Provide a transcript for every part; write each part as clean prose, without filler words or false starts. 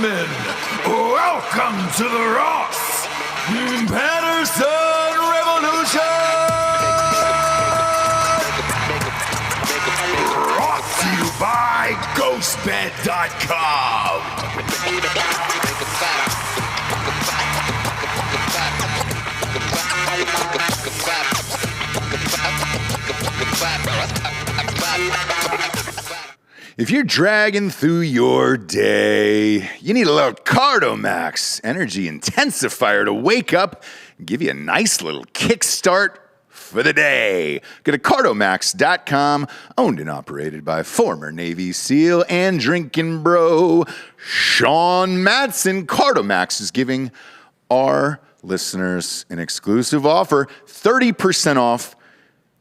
gentlemen, welcome to the Ross Patterson Revolution! Brought to you by GhostBed.com. If you're dragging through your day, you need a little CardoMax energy intensifier to wake up and give you a nice little kickstart for the day. Go to CardoMax.com, owned and operated by former Navy SEAL and drinking bro Sean Madsen. CardoMax is giving our listeners an exclusive offer, 30% off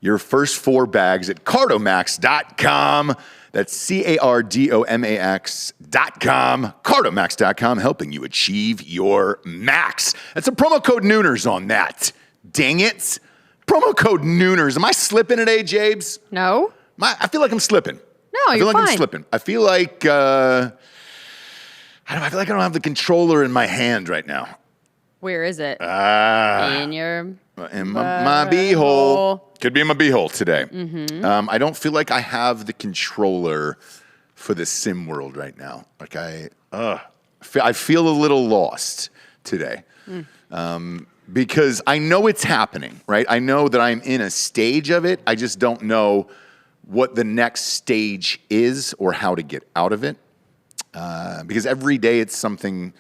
your first 4 bags at CardoMax.com. That's CardoMax.com. CardoMax.com, helping you achieve your max. That's a promo code Nooners on that. Dang it. Promo code Nooners. Am I slipping today, Jabes? No. I feel like I'm slipping. No, I feel you're like fine. I'm slipping. I feel like I feel like I don't have the controller in my hand right now. Where is it? In your... In my beehole. Could be in my beehole today. Mm-hmm. I don't feel like I have the controller for the sim world right now. Like I feel a little lost today. Because I know it's happening, right? I know that I'm in a stage of it. I just don't know what the next stage is or how to get out of it. Because every day it's something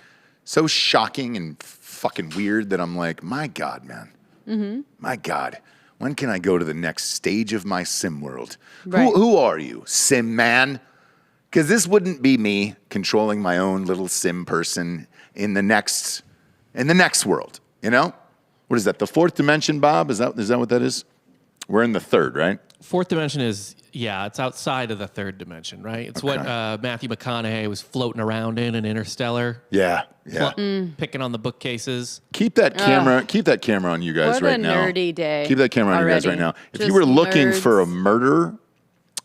so shocking and fucking weird that I'm like, my God, man. Mm-hmm. My God, when can I go to the next stage of my sim world? Right. Who are you, sim man? Because this wouldn't be me controlling my own little sim person in the next world. You know, what is that? The 4th dimension, Bob? Is that what that is? We're in the 3rd, right? 4th dimension is, it's outside of the 3rd dimension, right? It's what Matthew McConaughey was floating around in Interstellar. Yeah. Picking on the bookcases. Keep that camera on you guys right now. What a nerdy day. Keep that camera on you guys right now. If you were looking for a murder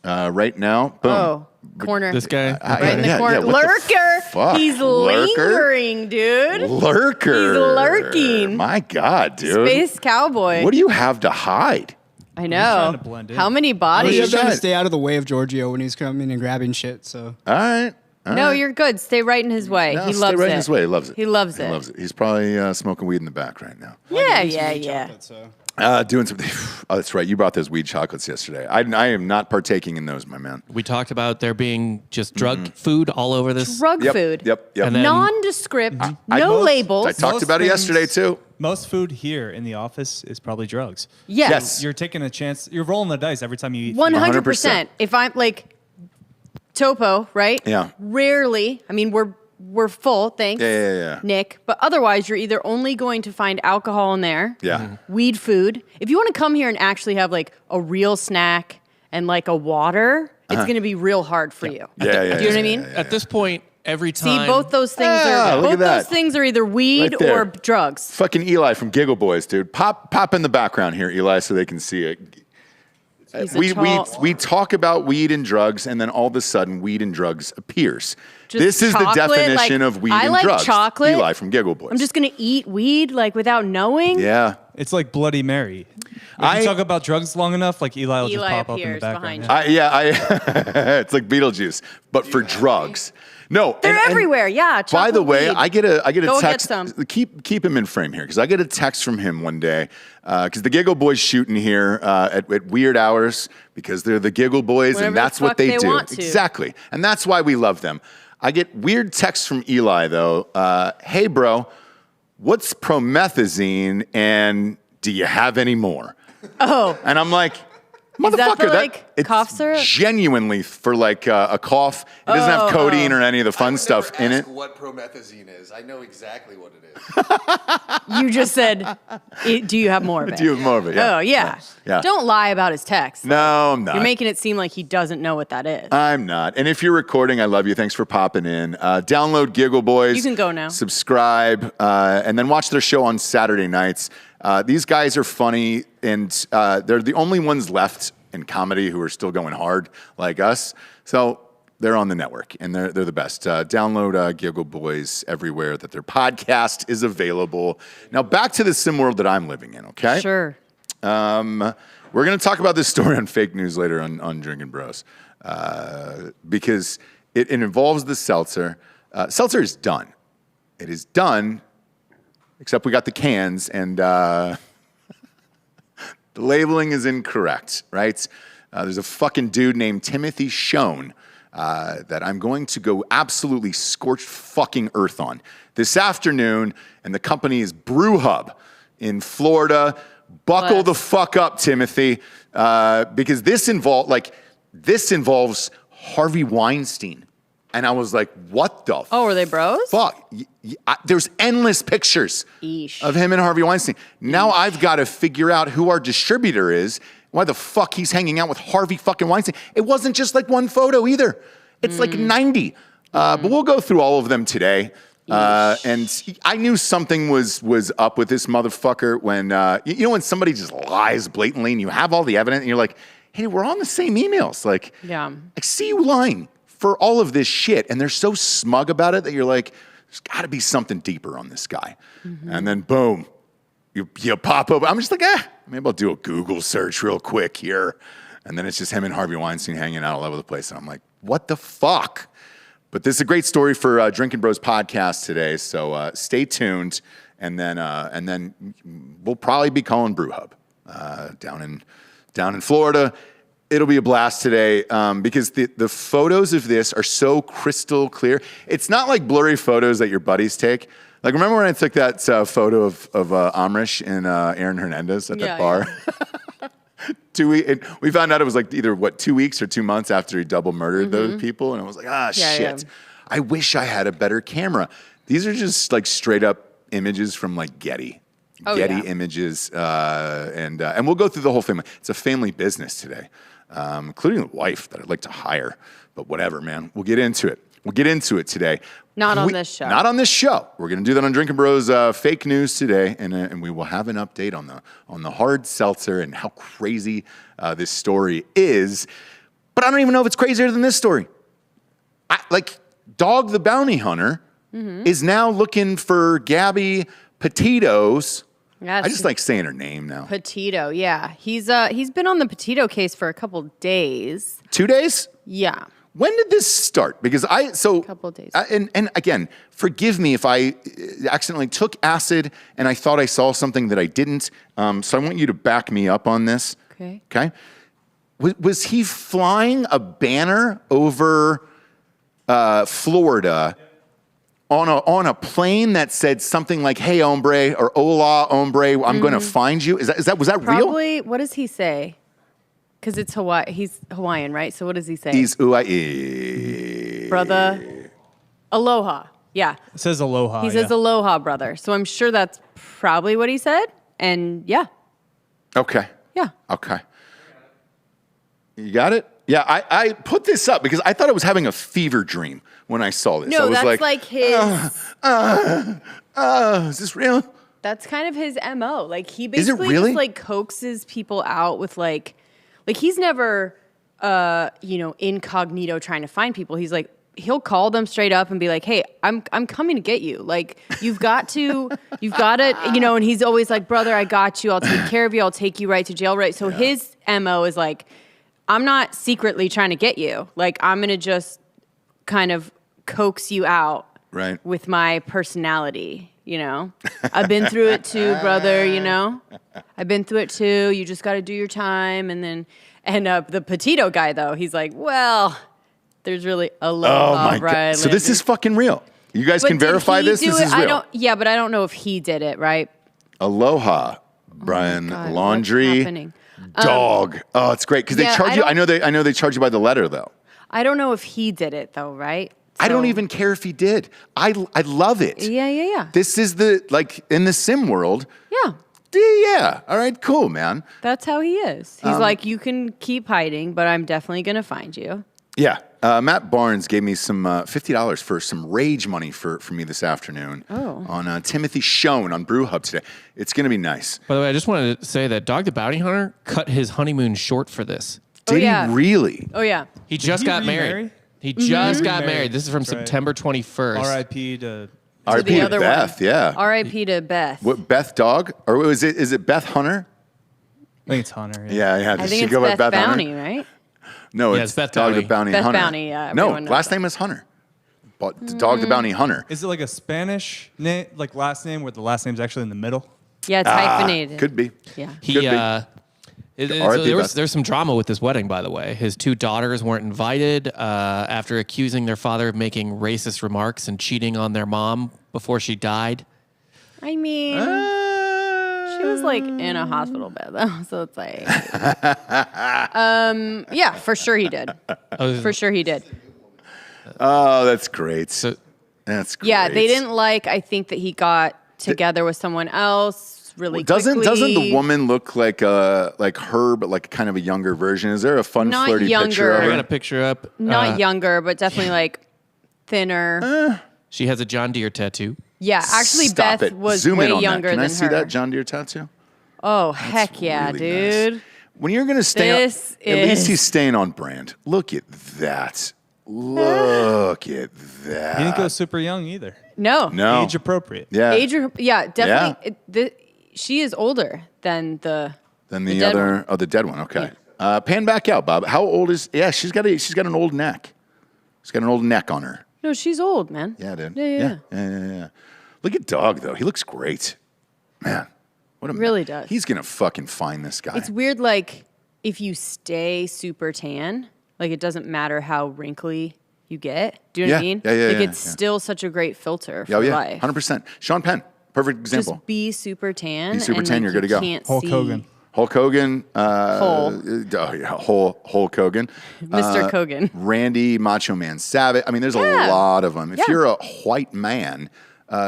right now, boom. Oh, corner. This guy? Right in the corner. Lurker. He's lingering, dude. Lurker. He's lurking. My God, dude. Space cowboy. What do you have to hide? I know. How many bodies? He's trying to stay out of the way of Giorgio when he's coming and grabbing shit. So. All right. No, you're good. Stay right in his way. No, he stay loves right it. in his way. He loves it. He loves He it. loves it. He's probably smoking weed in the back right now. Yeah. Doing something. Oh, that's right. You brought those weed chocolates yesterday. I am not partaking in those, my man. We talked about there being just drug food all over this. Drug food. Yep. And then- Nondescript. No labels. I talked about it yesterday, too. Most food here in the office is probably drugs. Yes. You're taking a chance. You're rolling the dice every time you eat. 100%. If I'm like Topo, right? Yeah. Rarely. I mean, we're full, thanks, Yeah. Nick. But otherwise, you're either only going to find alcohol in there, Yeah. weed food. If you want to come here and actually have like a real snack and like a water, it's going to be real hard for you. Yeah. Do you know what I mean? At this point, every time. See, both those things look at that. are either weed Right there. or drugs. Fucking Eli from Giggle Boys, dude. Pop in the background here, Eli, so they can see it. He's a We tall- talk about weed and drugs, and then all of a sudden, weed and drugs appears. Just This is chocolate, the definition like, of weed I and like drugs. chocolate. Eli from Giggle Boys. I'm just going to eat weed like without knowing. Yeah. It's like Bloody Mary. If you talk about drugs long enough, like Eli will just pop up in the appears background. behind you. It's like Beetlejuice, but for drugs. No, They're everywhere. Yeah. By the chocolate way, weed. I get a Go get text. some. Keep him in frame here because I get a text from him one day because the Giggle Boys shooting here at weird hours because they're the Giggle Boys Whenever and the that's what fuck they they do. want to. Exactly, and that's why we love them. I get weird texts from Eli though. Hey, bro, what's promethazine and do you have any more? Oh. And I'm like, Is that for, motherfucker, like, it's cough syrup? genuinely for like a cough. It doesn't have codeine or any of the fun stuff in it. What promethazine is? I know exactly what it is. You just said, do you have more of it? Do you have more of it? Yeah. Oh, yeah. Yeah. Don't lie about his text. No, I'm not. You're making it seem like he doesn't know what that is. I'm not. And if you're recording, I love you. Thanks for popping in. Download Giggle Boys. You can go now. Subscribe, and then watch their show on Saturday nights. These guys are funny, and they're the only ones left in comedy who are still going hard like us. So They're on the network, and they're the best. Download Giggle Boys everywhere that their podcast is available. Now, back to the sim world that I'm living in, okay? Sure. We're going to talk about this story on fake news later on Drinking Bros because it involves the Seltzer. Seltzer is done. It is done, except we got the cans, and the labeling is incorrect, right? There's a fucking dude named Timothy Schoen that I'm going to go absolutely scorched fucking earth on this afternoon, and the company is Brew Hub in Florida. Buckle the fuck up, Timothy, because this involves Harvey Weinstein. And I was like, what the Oh, were they bros? fuck? There's endless pictures of him and Harvey Weinstein. Now I've got to figure out who our distributor is, why the fuck he's hanging out with Harvey fucking Weinstein. It wasn't just like one photo either. It's like 90. But we'll go through all of them today. And I knew something was up with this motherfucker when, when somebody just lies blatantly and you have all the evidence and you're like, hey, we're on the same emails. Like, I see you lying for all of this shit. And they're so smug about it that you're like, there's got to be something deeper on this guy. And then boom, you pop up. I'm just like, maybe I'll do a Google search real quick here. And then it's just him and Harvey Weinstein hanging out all over the place. And I'm like, what the fuck? But this is a great story for Drinking Bros podcast today. So stay tuned. And then we'll probably be calling Brew Hub down in Florida. It'll be a blast today because the photos of this are so crystal clear. It's not like blurry photos that your buddies take. Like, remember when I took that photo of Amrish and Aaron Hernandez at that bar? Yeah. We found out it was like either 2 weeks or 2 months after he double murdered those people. And I was like, shit. Yeah. I wish I had a better camera. These are just like straight up images from like Getty images. And we'll go through the whole family. It's a family business today. Including the wife that I'd like to hire. But whatever, man. We'll get into it. We'll get into it today. Not on this show. Not on this show. We're going to do that on Drinking Bros fake news today, and we will have an update on the hard seltzer and how crazy this story is. But I don't even know if it's crazier than this story. Dog the Bounty Hunter is now looking for Gabby Petito's. I just like saying her name now. Petito, yeah. He's been on the Petito case for a couple days. 2 days? Yeah. When did this start? Because a couple of days. And again, forgive me if I accidentally took acid and I thought I saw something that I didn't. So I want you to back me up on this. Okay. Was he flying a banner over Florida? On a plane that said something like "Hey, hombre" or "Hola, hombre, I'm going to find you." Was that real? Probably. What does he say? Because it's Hawaii. He's Hawaiian, right? So what does he say? He's Hawaii. Brother, aloha. Yeah. It says aloha. He says aloha, brother. So I'm sure that's probably what he said. And yeah. Okay. Yeah. Okay. You got it? Yeah, I put this up because I thought I was having a fever dream when I saw this. No, I was that's like his... is this real? That's kind of his MO. Like, he basically really? just, like, coaxes people out with, like he's never, incognito trying to find people. He's like, he'll call them straight up and be like, hey, I'm coming to get you. Like, you've got to, and he's always like, brother, I got you. I'll take care of you. I'll take you right to jail, right? So his MO is like, I'm not secretly trying to get you. Like, I'm going to just kind of coax you out with my personality, I've been through it too, brother, I've been through it too. You just got to do your time. And then, the Petito guy, though, he's like, well, there's really a lot. Oh, my God. So this is fucking real. You guys can verify this? This is real. But I don't know if he did it, right? Aloha, Brian. Laundrie. Dog. Oh, it's great because they charge you. I know they charge you by the letter though. I don't know if he did it though, right? I don't even care if he did. I love it. Yeah. This is in the sim world. Yeah. Yeah. All right. Cool, man. That's how he is. He's like, you can keep hiding, but I'm definitely gonna find you. Yeah. Matt Barnes gave me some $50 for some rage money for me this afternoon on Timothy Schoen on Brew Hub today. It's going to be nice. By the way, I just wanted to say that Dog the Bounty Hunter cut his honeymoon short for this. Did he really? Oh, yeah. He just got married. He just got Married. married. This is from That's right. September 21st. R.I.P. to. R.I.P. the to other Beth. one. Yeah. R.I.P. to Beth. What Beth Dog or is it Beth Hunter? I think it's Hunter. Yeah. I Does think she it's go by Beth Hunter? Bounty, right? No, Yeah, it's it's Beth Dog the Bounty. Bounty Beth Hunter. Bounty, yeah, No, everyone knows last that. name is Hunter. But Dog the Bounty Hunter. Is it like a Spanish name, like last name, where the last name's actually in the middle? Yeah, it's hyphenated. Could be. Yeah. He, Could be. there Beth. there's some drama with this wedding, by the way. His 2 daughters weren't invited after accusing their father of making racist remarks and cheating on their mom before she died. I mean, she was like in a hospital bed though, so it's like, yeah, for sure he did. For sure he did. Oh, that's great. So That's great. Yeah, they didn't like. I think that he got together with someone else really Doesn't quickly. the woman look like her, but like kind of a younger version? Is there a fun Not flirty picture younger. of I her? got a picture up. Not younger, but definitely like thinner. She has a John Deere tattoo. Yeah, actually, Stop Beth it. was Zoom way in on younger that. Can than I see her. that John Deere tattoo? Oh heck yeah, Really nice. dude! When you're gonna stay, This at least is- he's staying on brand. Look at that. Look at that. He didn't go super young either. No, No. Age appropriate. Yeah. yeah, definitely. She is older than the Than the the dead other. one. Oh, the dead one. Okay. Pan back out, Bob. How old is? Yeah, she's got an old neck. She's got an old neck on her. No, she's old, man. Yeah, dude. Yeah. Yeah. Look at Dog though. He looks great. Man, what a Really does. He's gonna fucking find this guy. It's weird, like if you stay super tan, like it doesn't matter how wrinkly you get. Do you know what I Yeah, mean? yeah, Like yeah, it's yeah. still such a great filter for Oh yeah, life. 100%. Sean Penn, perfect example. Just be super tan. Be super and, tan, like, you're good to go. Can't Hulk see Hogan. Hulk Hogan. Hole. Oh yeah, Hulk Hogan. Mr. Kogan. Randy, Macho Man Savage. I mean, there's a Yeah. lot of them. If Yeah. you're a white man,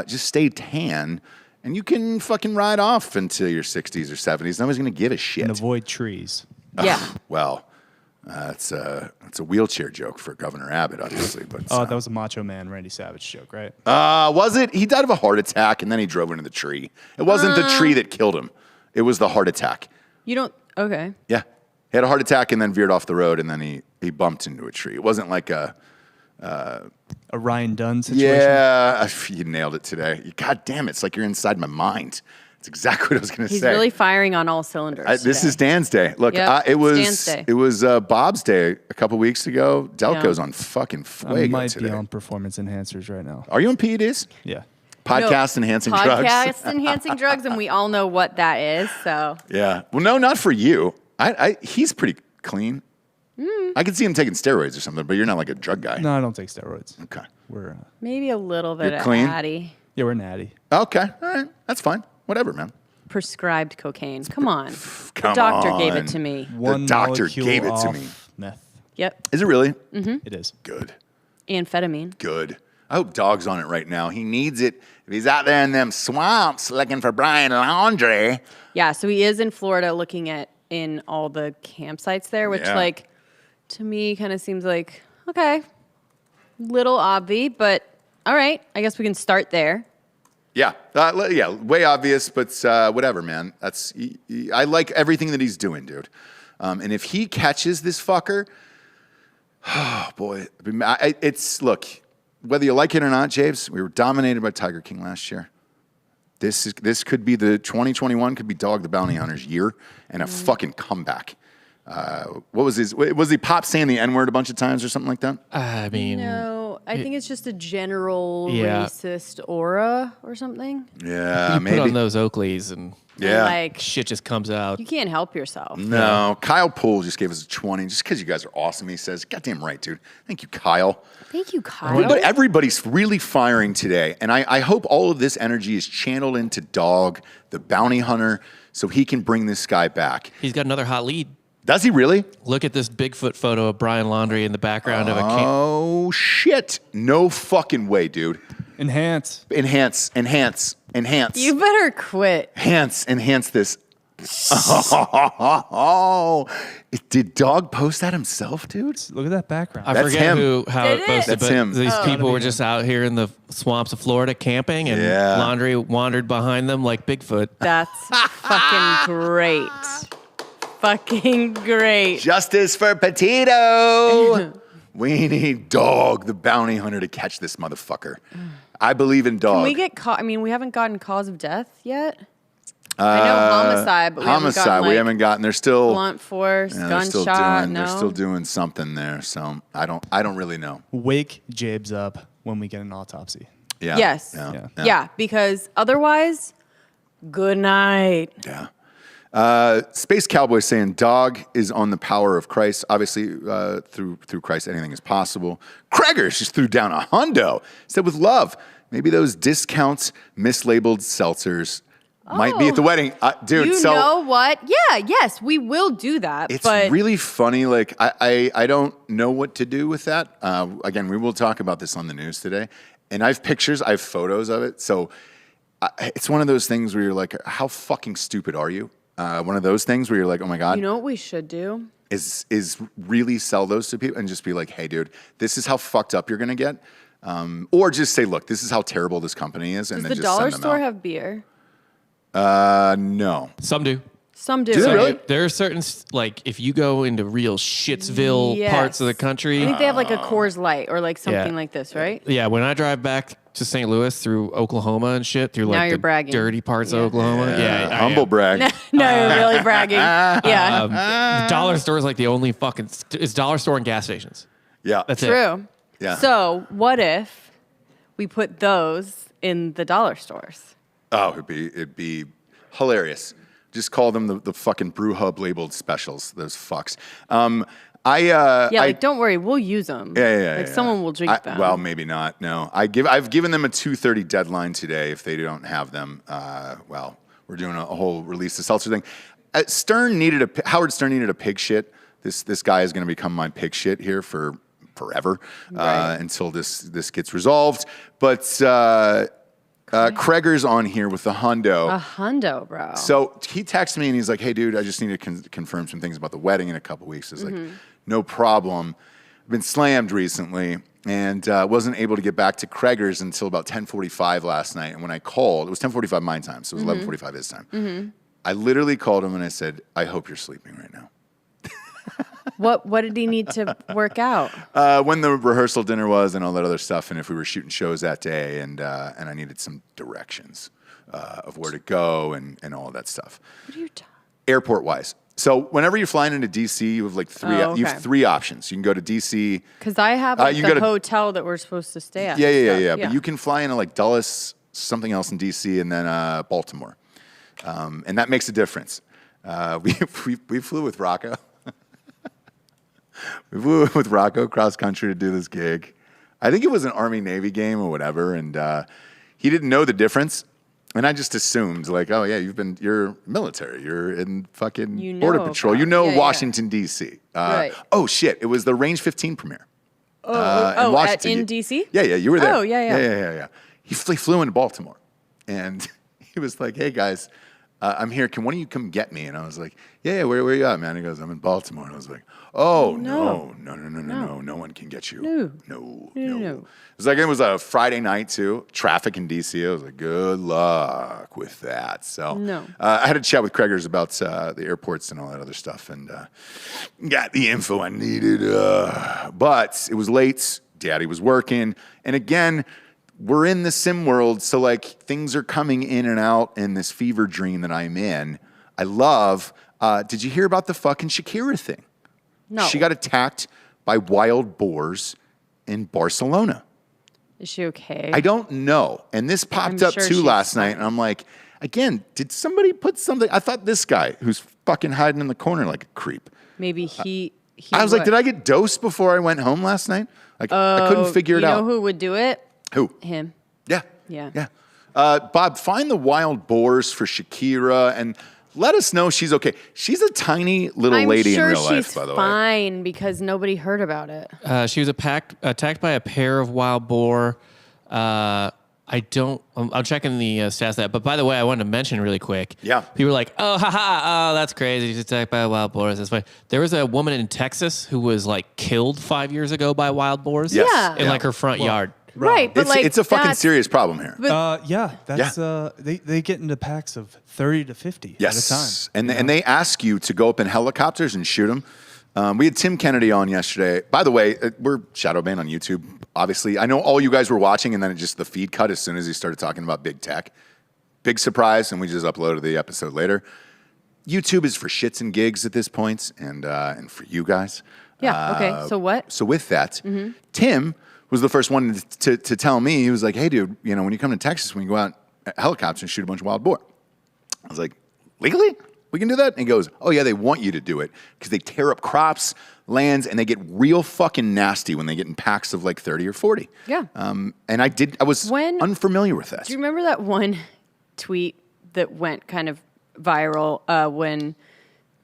just stay tan, and you can fucking ride off into your 60s or 70s. Nobody's gonna give a shit. And avoid trees. Yeah. Well, it's a wheelchair joke for Governor Abbott, obviously. But Oh, that was a Macho Man Randy Savage joke, right? was it? He died of a heart attack, and then he drove into the tree. It wasn't the tree that killed him. It was the heart attack. You don't. Okay. Yeah. He had a heart attack and then veered off the road, and then he bumped into a tree. It wasn't like a... A Ryan Dunn situation. Yeah, you nailed it today. God damn it. It's like you're inside my mind. That's exactly what I was going to He's say. really firing on all cylinders. This today. is Dan's day. Look, Yep, it was it's Dan's day. it was Bob's day a couple weeks ago. Delco's Yeah. on fucking I fuego might today. be on performance enhancers right now. Are you on PEDs? Yeah. Podcast enhancing drugs? Podcast enhancing drugs, and we all know what that is. So Yeah. Well, no, not for you. He's pretty clean. I could see him taking steroids or something, but you're not like a drug guy. No, I don't take steroids. Okay. We're maybe a little bit You're of clean? Addy. yeah, we're natty. Okay. All right. That's fine. Whatever, man. Prescribed cocaine. Come on. Come the doctor gave on. it to me. One doctor molecule gave it to off me. Meth. Yep. Is it really? It is. Good. Amphetamine. Good. I hope Dog's on it right now. He needs it. If he's out there in them swamps looking for Brian Laundrie. Yeah, so he is in Florida looking at in all the campsites there, which Yeah. like to me kind of seems like okay, little obvi, but all right. I guess we can start there. Yeah, way obvious, but whatever, man. I like everything that he's doing, dude. And if he catches this fucker, oh boy, look. Whether you like it or not, James, we were dominated by Tiger King last year. This could be the 2021 could be Dog the Bounty Hunter's year and a fucking comeback. What was his? Was he pop saying the N-word a bunch of times or something like that? I mean, No, I think it's just a general Yeah. racist aura or something. Yeah, you maybe. put on those Oakleys and Yeah. Like shit just comes out. you can't help yourself. No, Kyle Poole just gave us a 20 just because you guys are awesome. He says, "Goddamn right, dude. Thank you, Kyle." Thank you, Kyle. But everybody's really firing today, and I hope all of this energy is channeled into Dog, the bounty hunter, so he can bring this guy back. He's got another hot lead. Does he really? Look at this Bigfoot photo of Brian Laundrie in the background of a camp. Oh shit! No fucking way, dude. Enhance. Enhance. You better quit. Enhance this. Oh, did Dog post that himself, dude? Look at that background. I That's forget him. how Did it it? posted, That's but him. these Oh. people were just out here in the swamps of Florida camping, and Yeah. Laundrie wandered behind them like Bigfoot. That's fucking great. Fucking great. Justice for Petito. We need Dog, the bounty hunter, to catch this motherfucker. I believe in Dog. Can we get caught? I mean, we haven't gotten cause of death yet. I know homicide, but we haven't gotten. They're still blunt force, gunshot. They're still doing something there. So I don't really know. Wake Jabes up when we get an autopsy. Yeah. Yes. Yeah. Because otherwise, good night. Yeah. Space Cowboy saying Dog is on the power of Christ. Obviously, through Christ, anything is possible. Kreggers just threw down a hundo. Said with love, maybe those discounts, mislabeled seltzers might be at the wedding. Dude, you know what? Yeah, yes, we will do that. It's really funny. Like, I don't know what to do with that. Again, we will talk about this on the news today. And I have pictures, I have photos of it. So it's one of those things where you're like, how fucking stupid are you? One of those things where you're like, oh my God. You know what we should do? Is really sell those to people and just be like, hey, dude, this is how fucked up you're going to get. Or just say, look, this is how terrible this company is. And Does then the just dollar send them store out. have beer? No. Some do. Some do. Do they right? really? There are certain, like, if you go into real Shitsville parts of the country. I think they have like a Coors Light or like something like this, right? Yeah, when I drive back to St. Louis through Oklahoma and shit, through like Now you're the bragging. dirty parts of Oklahoma. Yeah, I Humble am. brag. No, you're really bragging. Yeah. The dollar store is like the only fucking. It's dollar store and gas stations. Yeah. That's it. True. Yeah. So what if we put those in the dollar stores? Oh, it'd be hilarious. Just call them the fucking brew hub labeled specials. Those fucks. Don't worry, we'll use them. Yeah. Someone will drink them. Well, maybe not. No, I've given them a 2:30 deadline today. If they don't have them, we're doing a whole release the seltzer thing. Howard Stern needed a pig shit. This guy is going to become my pig shit here for forever until this gets resolved. But Kreger's on here with the hundo. A hundo, bro. So he texted me and he's like, hey, dude, I just need to confirm some things about the wedding in a couple weeks. I was like, no problem. I've been slammed recently and wasn't able to get back to Kreger's until about 10:45 last night. And when I called, it was 10:45 my time, so it was 11:45 his time. I literally called him and I said, I hope you're sleeping right now. What did he need to work out? When the rehearsal dinner was and all that other stuff, and if we were shooting shows that day, and I needed some directions of where to go and all of that stuff. What are you talking? Airport wise, so whenever you're flying into DC, you have like three. Oh, okay. You have three options. You can go to DC Because I have the hotel that we're supposed to stay at. Yeah. But you can fly into like Dulles, something else in DC, and then Baltimore, and that makes a difference. We flew with Rocco. We flew with Rocco cross country to do this gig. I think it was an Army-Navy game or whatever, and he didn't know the difference. And I just assumed, like, oh, yeah, you're military. You're in fucking Border Patrol. You know Washington, D.C. Right. Oh, shit. It was the Range 15 premiere. in Washington. In D.C.? Yeah, you were there. Oh, yeah. He flew into Baltimore, and he was like, hey, guys, I'm here. Can one of you come get me? And I was like, yeah, where are you at, man? He goes, I'm in Baltimore. And I was like, oh, no, no one can get you. No. It was a Friday night, too. Traffic in D.C. I was like, good luck with that. So I had a chat with Kreger's about the airports and all that other stuff, and got the info I needed. But it was late. Daddy was working. And again, we're in the sim world, so like things are coming in and out in this fever dream that I'm in. I love. Did you hear about the fucking Shakira thing? No. She got attacked by wild boars in Barcelona. Is she okay? I don't know. And this popped up too last night, and I'm like, again, did somebody put something? I thought this guy who's fucking hiding in the corner like a creep. Maybe he I was like, did I get dosed before I went home last night? Like I couldn't figure it out. You know who would do it? Who? Him. Yeah. Bob, find the wild boars for Shakira and let us know she's okay. She's a tiny little lady in real life, by the way. I'm sure she's fine because nobody heard about it. She was attacked by a pair of wild boar. I'm checking the stats of that. But by the way, I wanted to mention really quick. Yeah. People were like, oh, that's crazy. She's attacked by wild boars. That's fine. There was a woman in Texas who was like killed 5 years ago by wild boars. Yes. Yeah. In like her front yard. Right, but It's a fucking serious problem here. That's they get into packs of 30 to 50 at a time. And they ask you to go up in helicopters and shoot them. We had Tim Kennedy on yesterday. By the way, we're shadow banned on YouTube. Obviously, I know all you guys were watching, and then the feed cut as soon as he started talking about big tech. Big surprise, and we just uploaded the episode later. YouTube is for shits and gigs at this point, and for you guys. Yeah. Okay. So what? So with that, Tim was the first one to tell me. He was like, "Hey, dude, when you come to Texas, we can go out helicopter and shoot a bunch of wild boar." I was like, "Legally? We can do that?" And he goes, "Oh yeah, they want you to do it because they tear up crops, lands, and they get real fucking nasty when they get in packs of like 30 or 40." Yeah. And I was unfamiliar with that. Do you remember that one tweet that went kind of viral when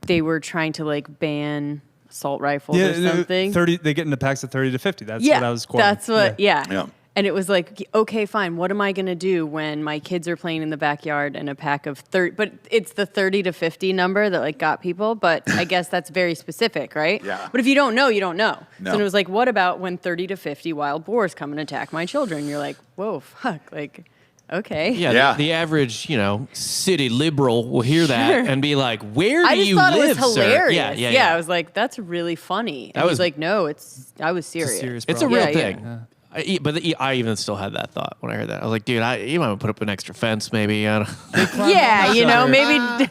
they were trying to like ban assault rifles or something? 30. They get into packs of 30 to 50. That's what I was quoting. That's what. Yeah. Yeah. And it was like, okay, fine. What am I going to do when my kids are playing in the backyard and a pack of 30? But it's the 30 to 50 number that like got people. But I guess that's very specific, right? Yeah. But if you don't know, you don't know. No. So it was like, what about when 30 to 50 wild boars come and attack my children? You're like, whoa, fuck. Like, okay. Yeah, Yeah. The average, city liberal will hear that and be like, "Where do I just you thought live, it was sir?" hilarious. Yeah. I was like, that's really funny. And That was- he's like, no, I was serious. serious It's a problem. real Yeah, thing. I even still had that thought when I heard that. I was like, dude, you might put up an extra fence, maybe. I don't Yeah,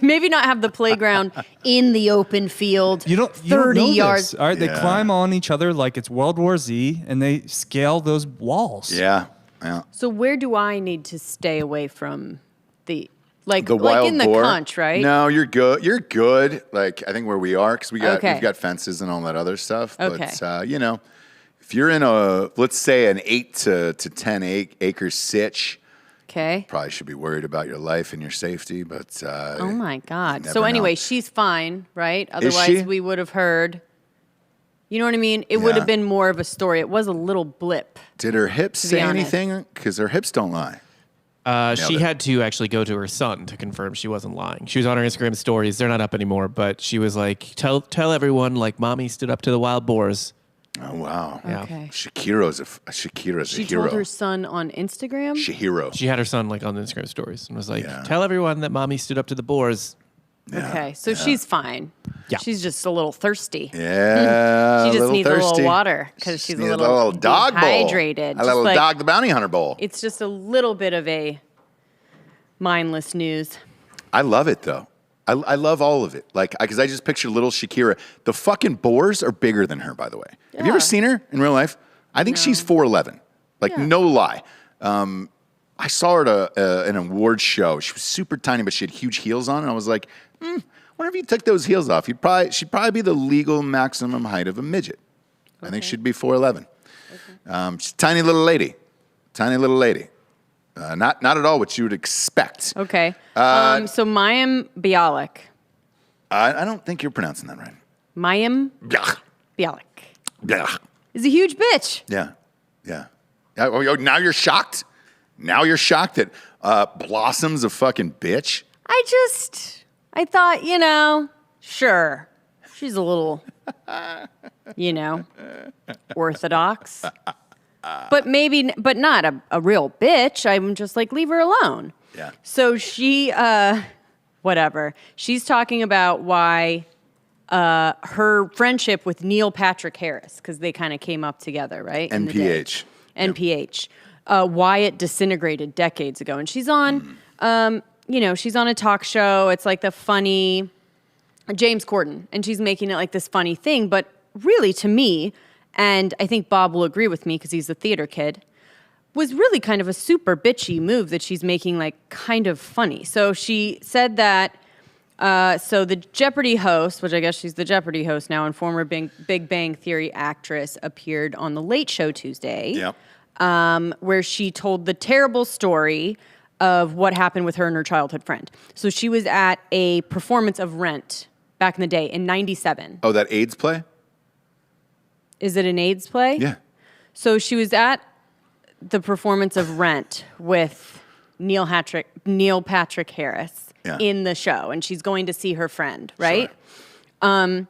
maybe not have the playground in the open field. You don't 30 know yards. This. All right, they Yeah. climb on each other like it's World War Z, and they scale those walls. Yeah. Yeah. So where do I need to stay away from the The wild in the boar. conch, right? No, you're good. You're good. Like I think where we are because we've Okay. got fences and all that other stuff. Okay. But if you're in let's say an 8 to 10 acre sitch, Okay. probably should be worried about your life and your safety. But Oh my God. never So anyway, know. she's fine, right? she? Otherwise, we would have heard. You know what I mean? It would Yeah. have been more of a story. It was a little blip. did her hips be say honest. anything? Because her hips don't lie. She it. had to actually go to her son to confirm she wasn't lying. She was on her Instagram stories. They're not up anymore, but she was like, tell everyone, like, mommy stood up to the wild boars. Oh wow. Yeah. Okay. Shakira's a She hero. told her son on Instagram. Shahiro. She had her son, like, on the Instagram stories and was like, Yeah. tell everyone that mommy stood up to the boars. Okay, so she's fine. Yeah. She's just a little thirsty. Yeah. She just needs a thirsty. little water because she's a Needs little dog bowl. dehydrated. A little Just like- dog the bounty hunter bowl. It's just a little bit of a mindless news. I love it though. I love all of it. Like, because I just picture little Shakira. The fucking boars are bigger than her, by the way. Have you Yeah. ever seen her in real life? I think she's 4'11". Like, Yeah. no lie. I saw her at an awards show. She was super tiny, but she had huge heels on, and I was like, wonder if you took those heels off, she'd probably be the legal maximum height of a midget. I think she'd be 4'11". She's a tiny little lady. Tiny little lady. Not at all what you would expect. Okay. So Mayim Bialik. I don't think you're pronouncing that right. Mayim Blech. Bialik Blech. is a huge bitch. Yeah. Oh, now you're shocked? Now you're shocked that Blossom's a fucking bitch? I thought, sure, she's a little, orthodox. But not a real bitch. I'm just like, leave her alone. Yeah. So she, whatever. She's talking about why her friendship with Neil Patrick Harris, because they kind of came up together, right? in the day. NPH. NPH. Why it disintegrated decades ago. And she's on, she's on a talk show. It's like the funny James Corden. And she's making it like this funny thing. But really, to me, and I think Bob will agree with me because he's a theater kid, was really kind of a super bitchy move that she's making like kind of funny. So she said that, so the Jeopardy host, which I guess she's the Jeopardy host now and former Big Bang Theory actress, appeared on The Late Show Tuesday. Yep. Where she told the terrible story of what happened with her and her childhood friend. So she was at a performance of Rent back in the day in 97. Oh, that AIDS play? Is it an AIDS play? Yeah. So she was at the performance of Rent with Neil Patrick Harris in the show, and she's going to see her friend, right? Sure.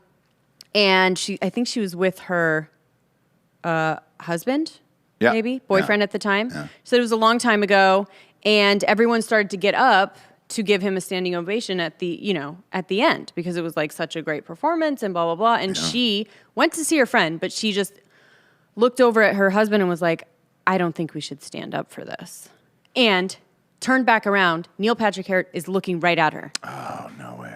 And I think she was with her husband, maybe boyfriend at the time. Yeah. So it was a long time ago, and everyone started to get up to give him a standing ovation at the end because it was like such a great performance and blah, blah, blah. And she went to see her friend, but she just looked over at her husband and was like, I don't think we should stand up for this. And turned back around. Neil Patrick Harris is looking right at her. Oh, no way.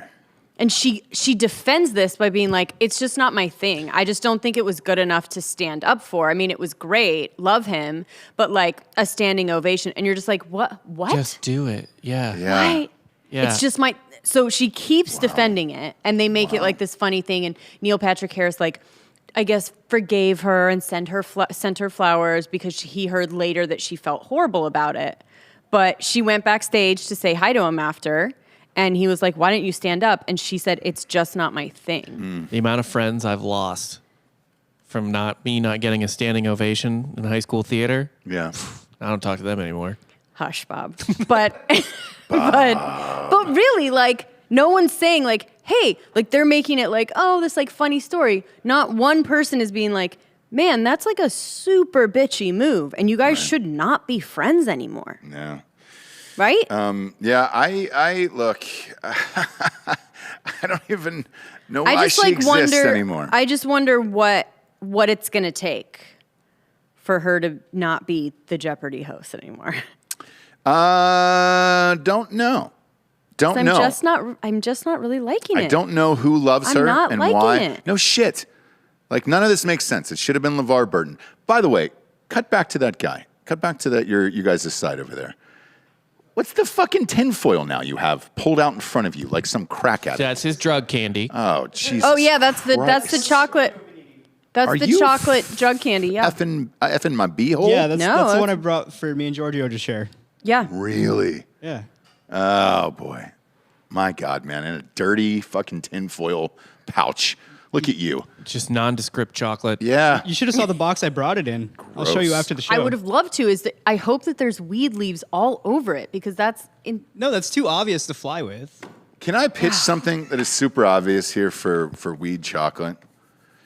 And she defends this by being like, it's just not my thing. I just don't think it was good enough to stand up for. I mean, it was great. Love him. But like a standing ovation. And you're just like, what? Just do it. Yeah. Right? Yeah. It's just my... So she keeps defending it. And they make it like this funny thing. And Neil Patrick Harris, like, I guess, forgave her and sent her flowers because he heard later that she felt horrible about it. But she went backstage to say hi to him after. And he was like, why don't you stand up? And she said, it's just not my thing. The amount of friends I've lost from not getting a standing ovation in high school theater. Yeah. I don't talk to them anymore. Hush, Bob. But really, like, no one's saying like, hey, like they're making it like, oh, this like funny story. Not one person is being like, man, that's like a super bitchy move. And you guys should not be friends anymore. Yeah. Right? Yeah, I look, I don't even know why just she like exists wonder anymore. I just wonder what it's going to take for her to not be the Jeopardy host anymore. Don't know. Don't know. I'm just not really liking it. I don't know who loves I'm her not and liking why. it. No shit. Like none of this makes sense. It should have been LeVar Burton. By the way, cut back to that guy. Cut back to that you guys' side over there. What's the fucking tinfoil now you have pulled out in front of you like some crack addict? That's his drug candy. Oh, Jesus. Oh yeah, that's the chocolate. That's Are the you chocolate drug candy. Yeah. effing my beehole? Yeah, that's the that's- one I brought for me and Giorgio to share. Yeah. Really? Yeah. Oh, boy. My God, man. In a dirty fucking tinfoil pouch. Look at you. Just nondescript chocolate. Yeah. You should have saw the box I brought it in. I'll show you Gross. after the show. I would have loved to. I hope that there's weed leaves all over it because that's No, that's too obvious to fly with. Can I pitch something that is super obvious here for weed chocolate?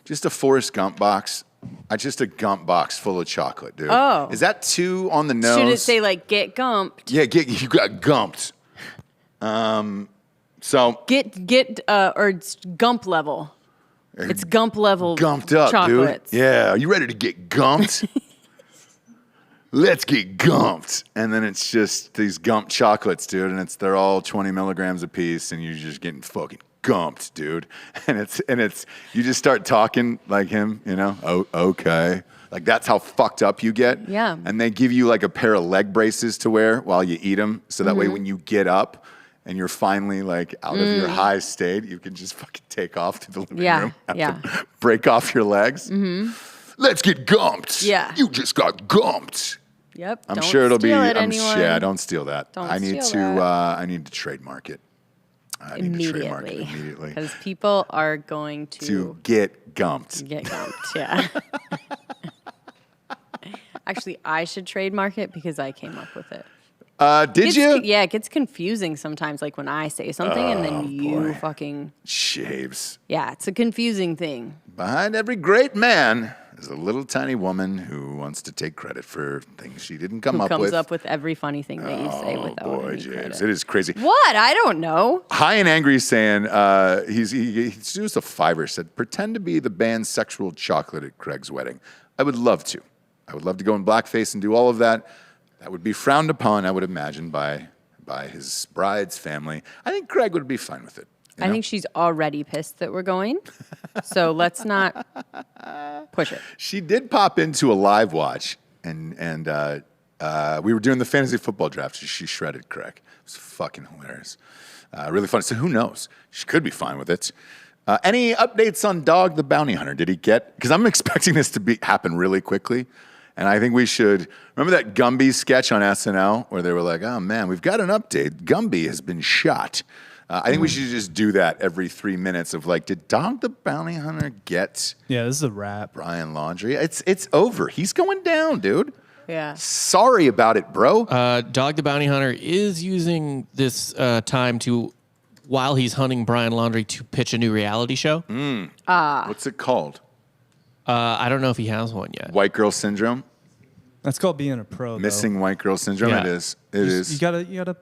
Just a Forrest Gump box. Just a Gump box full of chocolate, dude. Oh. Is that too on the nose? Should it say like get gumped? Yeah, you got gumped. So Get or it's gump level. It's gump level. gumped up, chocolates. dude. Yeah, are you ready to get gumped? Let's get gumped. And then it's just these gumped chocolates, dude, and they're all 20 milligrams a piece, and you're just getting fucking gumped, dude. And it's you just start talking like him, you know? Oh, okay. Like that's how fucked up you get. Yeah. And they give you like a pair of leg braces to wear while you eat them, so that way when you get up and you're finally like out of your high state, you can just fucking take off to the living room. To break off your legs. Let's get gumped. Yeah. You just got gumped. Yep. I'm Don't sure it'll be. steal it, anyone. Yeah, don't steal that. Don't I need steal to. that. I need to trademark it. I need to trademark it immediately. Because people are going To get gumped. get gumped. Yeah. Actually, I should trademark it because I came up with it. Did you? Yeah, it gets confusing sometimes. Like when I say something and then you fucking. Shaves. Yeah, it's a confusing thing. Behind every great man is a little tiny woman who wants to take credit for things she didn't come Who up comes with. up with every funny thing that you say without Boy, any James, credit. it is crazy. What? I don't know. High and Angry is saying he's just a $5. Said pretend to be the band's sexual chocolate at Craig's wedding. I would love to. I would love to go in blackface and do all of that. That would be frowned upon, I would imagine, by his bride's family. I think Craig would be fine with it. You I know? think she's already pissed that we're going. So let's not push it. She did pop into a live watch, and we were doing the fantasy football draft. She shredded Craig. It was fucking hilarious. Really fun. So who knows? She could be fine with it. Any updates on Dog the Bounty Hunter? Did he get? Because I'm expecting this to happen really quickly. And I think we should, remember that Gumby sketch on SNL where they were like, oh man, we've got an update. Gumby has been shot. I think we should just do that every 3 minutes of like, did Dog the Bounty Hunter get Yeah, this is a wrap. Brian Laundrie? It's over. He's going down, dude. Yeah. Sorry about it, bro. Dog the Bounty Hunter is using this time while he's hunting Brian Laundrie, to pitch a new reality show. What's it called? I don't know if he has one yet. White Girl Syndrome? That's called being a pro. Missing White Girl Syndrome? Yeah. It is. It is. You gotta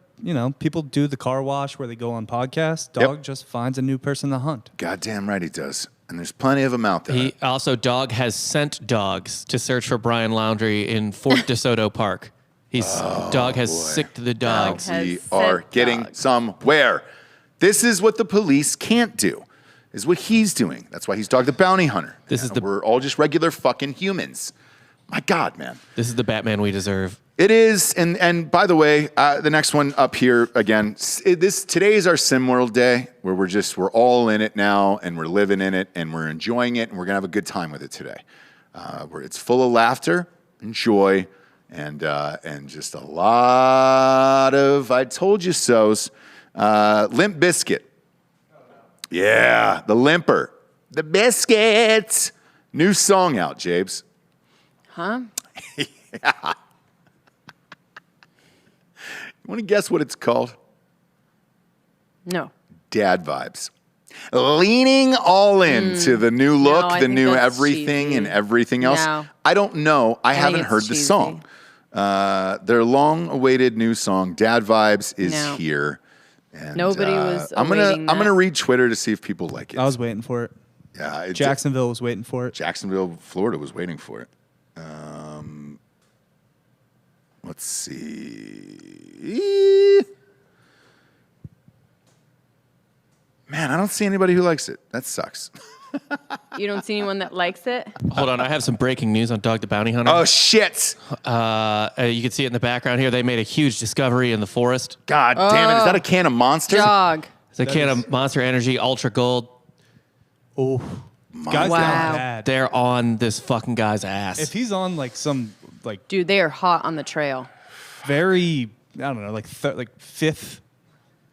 people do the car wash where they go on podcasts. Dog just finds a new person to hunt. Goddamn right he does. And there's plenty of them out there. Dog has sent dogs to search for Brian Laundrie in Fort DeSoto Park. Dog has sicked the dogs. We are getting somewhere. This is what the police can't do, is what he's doing. That's why he's Dog the Bounty Hunter. We're all just regular fucking humans. My God, man. This is the Batman we deserve. It is, and by the way, the next one up here again. Today is our SimWorld day, where we're all in it now, and we're living in it, and we're enjoying it, and we're gonna have a good time with it today. Where it's full of laughter and joy, and just a lot of I told you so's. Limp Bizkit, yeah, the Limper, the Biscuits, new song out, Jabes. Huh? Yeah. You want to guess what it's called? No. Dad Vibes. Leaning all into the new look, I the think new that's everything cheesy. and everything else. No. I don't know. I think haven't it's heard the cheesy. song. Their long-awaited new song, Dad Vibes, is here. And, Nobody was I'm awaiting gonna that. read Twitter to see if people like it. I was waiting for it. Yeah, Jacksonville was waiting for it. Jacksonville, Florida was waiting for it. Let's see. Man, I don't see anybody who likes it. That sucks. You don't see anyone that likes it? Hold on, I have some breaking news on Dog the Bounty Hunter. Oh, shit. You can see it in the background here. They made a huge discovery in the forest. God damn it. Is that a can of Monster? Dog. It's a can of Monster Energy Ultra Gold. Oh, guys, Wow. down bad. They're on this fucking guy's ass. If he's on like some Dude, they are hot on the trail. very, I don't know, like fifth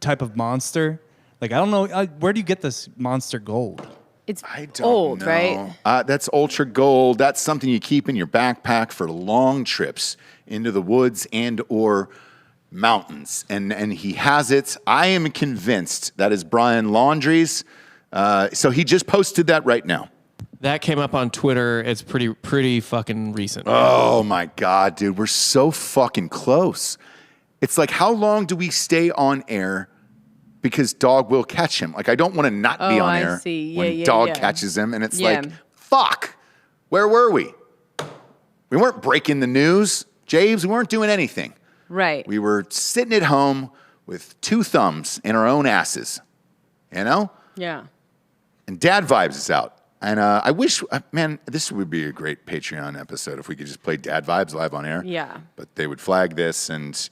type of monster. Like, I don't know, where do you get this Monster Gold? It's I don't old, know. right? That's Ultra Gold. That's something you keep in your backpack for long trips into the woods and or mountains. And he has it. I am convinced that is Brian Laundrie's. So he just posted that right now. That came up on Twitter. It's pretty fucking recent. Oh my God, dude. We're so fucking close. It's like, how long do we stay on air? Because Dog will catch him. Like, I don't want to not be on I air see. when Yeah, Dog yeah. catches him. And it's Yeah. like, fuck, where were we? We weren't breaking the news, James. We weren't doing anything. Right. We were sitting at home with two thumbs in our own asses, you know? Yeah. And Dad Vibes is out. And I wish, man, this would be a great Patreon episode if we could just play Dad Vibes live on air. Yeah. But they would flag this and,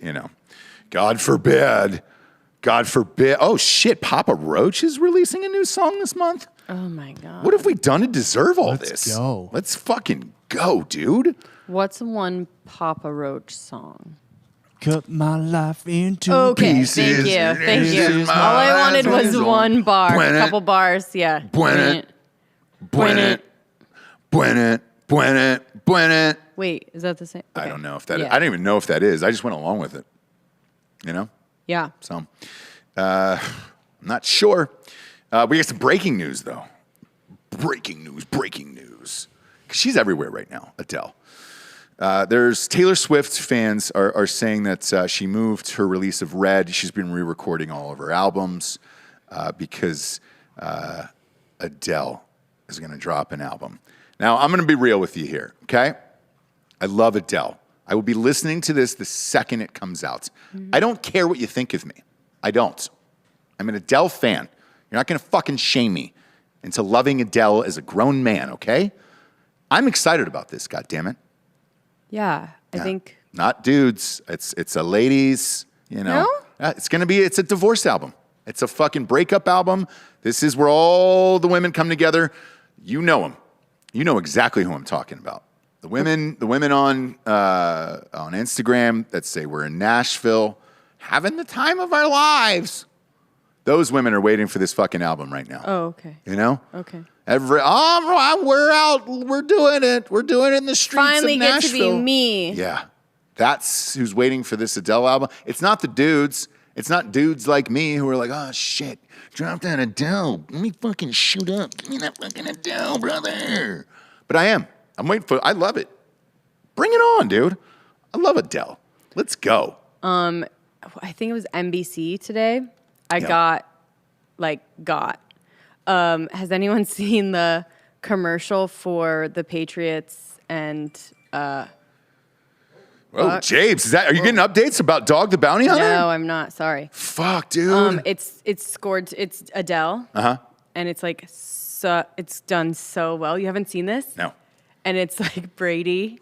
God forbid. Oh, shit. Papa Roach is releasing a new song this month? Oh, my God. What have we done to deserve all Let's this? go. Let's fucking go, dude. What's one Papa Roach song? Cut my life into Okay, pieces. thank you. Pieces. All I wanted was Pieces. one bar, Buen a it. couple bars. Yeah. Buen it. Wait, is that the same? I Okay. don't know if that Yeah. I don't even know if that is. I just went along with it. You know? Yeah. So, I'm not sure. We got some breaking news, though. Breaking news. 'Cause she's everywhere right now, Adele. There's Taylor Swift fans are saying that she moved her release of Red. She's been re-recording all of her albums because Adele is going to drop an album. Now, I'm going to be real with you here, okay? I love Adele. I will be listening to this the second it comes out. I don't care what you think of me. I don't. I'm an Adele fan. You're not going to fucking shame me into loving Adele as a grown man, okay? I'm excited about this, goddammit. Yeah. I think. Not dudes. It's a ladies, No? It's a divorce album. It's a fucking breakup album. This is where all the women come together. You know them. You know exactly who I'm talking about. The women on Instagram that say we're in Nashville having the time of our lives. Those women are waiting for this fucking album right now. Oh, okay. You know? Okay. We're out. We're doing it. We're doing it in the streets Finally of get Nashville. to be me. Yeah. That's who's waiting for this Adele album. It's not the dudes. It's not dudes like me who are like, oh, shit, drop that Adele. Let me fucking shoot up. Give me that fucking Adele, brother. But I am. I'm waiting for I love it. Bring it on, dude. I love Adele. Let's go. I think it was NBC today. I Yeah. got. Has anyone seen the commercial for the Patriots and? Oh, Japes, are you getting updates about Dog the Bounty Hunter? No, I'm not. Sorry. Fuck, dude. It's scored. It's Adele. And it's like it's done so well. You haven't seen this? No. And it's like Brady,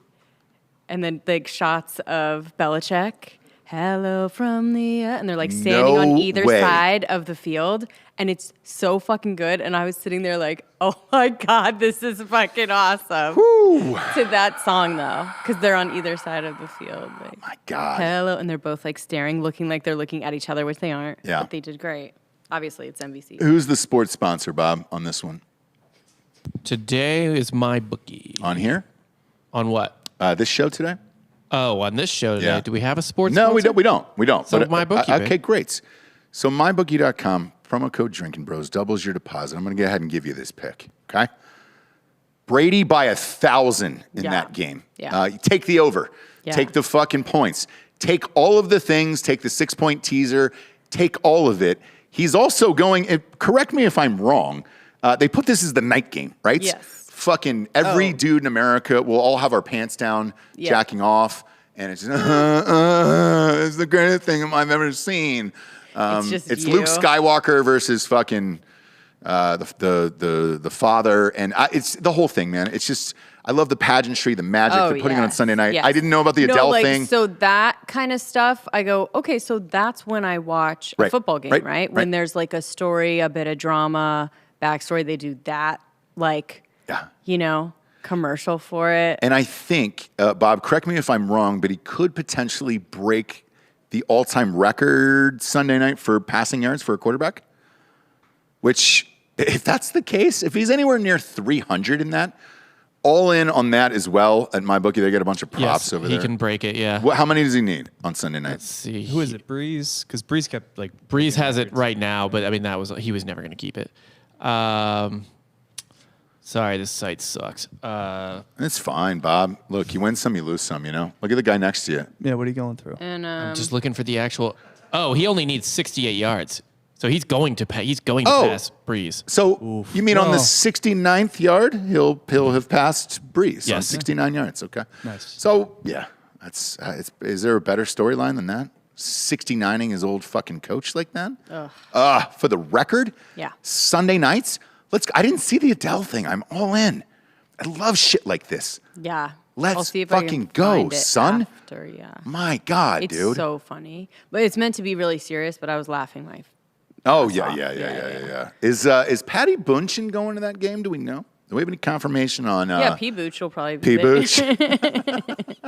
and then like shots of Belichick. Hello from the and they're like standing on either side of the field, and it's so fucking good. And I was sitting there like, oh my god, this is fucking awesome. Woo. To that song though, because they're on either side of the field. Like, My God. hello, and they're both like staring, looking like they're looking at each other, which they aren't. Yeah. But they did great. Obviously, it's NBC. Who's the sports sponsor, Bob, on this one? Today is my bookie. On here? On what? This show today? Oh, on this show today, Yeah. do we have a sports No, sponsor? we don't. So But, MyBookie, okay, babe. great. So mybookie.com, promo code Drinking Bros, doubles your deposit. I'm going to go ahead and give you this pick, okay? Brady by 1,000 in Yeah. that game. Yeah. Take the over. Yeah. Take the fucking points. Take all of the things. Take the 6-point teaser. Take all of it. He's also going, correct me if I'm wrong, they put this as the night game, right? Yes. Fucking every dude in America will all have our pants down, Yeah. jacking off. And it's just, it's the greatest thing I've ever seen. It's Luke you. Skywalker versus fucking the father, and it's the whole thing, man. It's just I love the pageantry, the magic they're putting it on yes, Sunday night. yes. I didn't know about the Adele like, thing. So that kind of stuff, I go, okay, so that's when I watch a Right, football game, right, right? right. When there's like a story, a bit of drama, backstory, they do that, like, Yeah. Commercial for it. And I think, Bob, correct me if I'm wrong, but he could potentially break the all-time record Sunday night for passing yards for a quarterback. Which, if that's the case, if he's anywhere near 300 in that, all in on that as well. At MyBookie, they get a bunch of props Yes, over he there. can break it, yeah. How many does he need on Sunday night? Let's see. Who is it? Breeze? Because Breeze kept like Breeze has it right now, but I mean he was never going to keep it. Sorry, this site sucks. It's fine, Bob. Look, you win some, you lose some, Look at the guy next to you. Yeah, what are you going through? And I'm just looking for the actual. Oh, he only needs 68 yards, so he's going to pass Breeze. So you mean on the Whoa. 69th yard, he'll have passed Breeze on Yes. 69 yards. Okay. Nice. So yeah, that's is there a better storyline than that? 69ing his old fucking coach like that? For the record? Yeah. Sunday nights? I didn't see the Adele thing. I'm all in. I love shit like this. yeah. Let's I'll see if I can fucking go, find it son. After, yeah. My God, It's dude. so funny. But it's meant to be really serious, but I was laughing my Oh ass yeah, off. yeah. Is Patty Bunchin going to that game? Do we know? Do we have any confirmation on? Yeah, P. Booch will probably be P. there. Booch.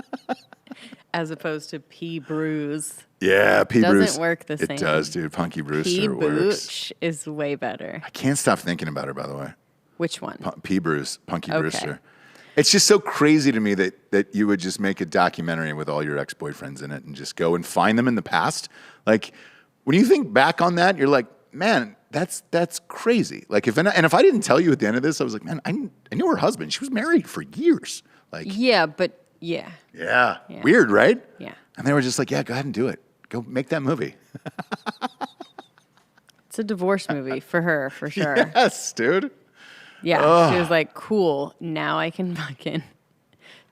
As opposed to P. Bruise. Yeah, P. Doesn't Bruce. work the It same. does, dude. Punky P. Brewster works. Booch is way better. I can't stop thinking about her. By the way, Which one? P. Bruce, Punky Okay. Brewster. It's just so crazy to me that you would just make a documentary with all your ex-boyfriends in it and just go and find them in the past. Like when you think back on that, you're like, man, that's crazy. Like if I didn't tell you at the end of this, I was like, man, I knew her husband. She was married for years. Like Yeah, but yeah. yeah, weird, right? Yeah. And they were just like, yeah, go ahead and do it. Go make that movie. It's a divorce movie for her, for sure. Yes, dude. Yeah. She was like, cool. Now I can fucking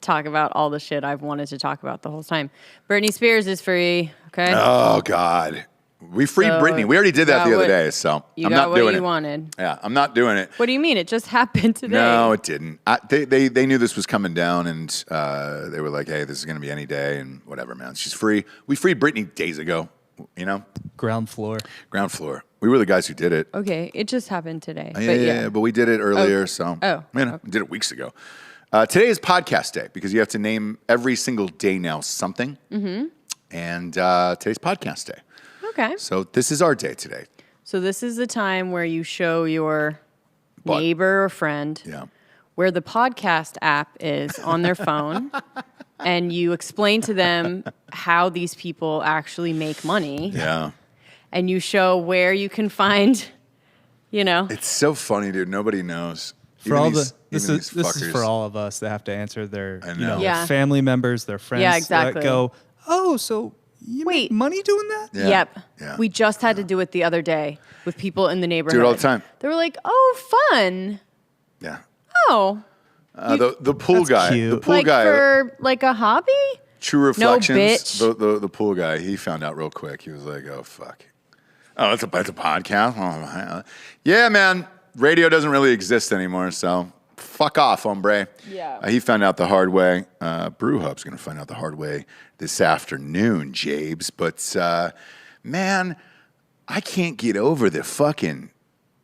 talk about all the shit I've wanted to talk about the whole time. Britney Spears is free. Okay. Oh God, we freed So, Britney. We already did that got the other what- day, so You I'm got not what doing you it. wanted. Yeah, I'm not doing it. What do you mean? It just happened today. No, it didn't. They knew this was coming down, and they were like, "Hey, this is going to be any day, and whatever, man. She's free." We freed Britney days ago. Ground floor. Ground floor. We were the guys who did it. Okay. It just happened today. Yeah, but we did it earlier, so Oh, man, we did it weeks ago. Today is podcast day because you have to name every single day now something. Mm-hmm. And today's podcast day. Okay. So this is our day today. So this is the time where you show your Butt. neighbor or friend Yeah. where the podcast app is on their phone, and you explain to them how these people actually make money, Yeah. and you show where you can find, It's so funny, dude. Nobody knows. For all Even this these is fuckers. for all of us that have to answer their I know. Yeah. family members, their friends Yeah, exactly. that go, oh, so You Wait. make money doing that? Yeah. Yep. Yeah. We just had to do it the other day with people in the neighborhood. Do it all the time. They were like, "Oh, fun. Yeah. Oh, The pool That's guy. cute. The pool like guy. for like a hobby." True Reflections. bitch. The pool guy. He found out real quick. He was like, "Oh fuck. Oh, it's a podcast. Oh, yeah, man. Radio doesn't really exist anymore. So fuck off, hombre." Yeah. He found out the hard way. Brew Hub's gonna find out the hard way this afternoon, Jabes. But man, I can't get over the fucking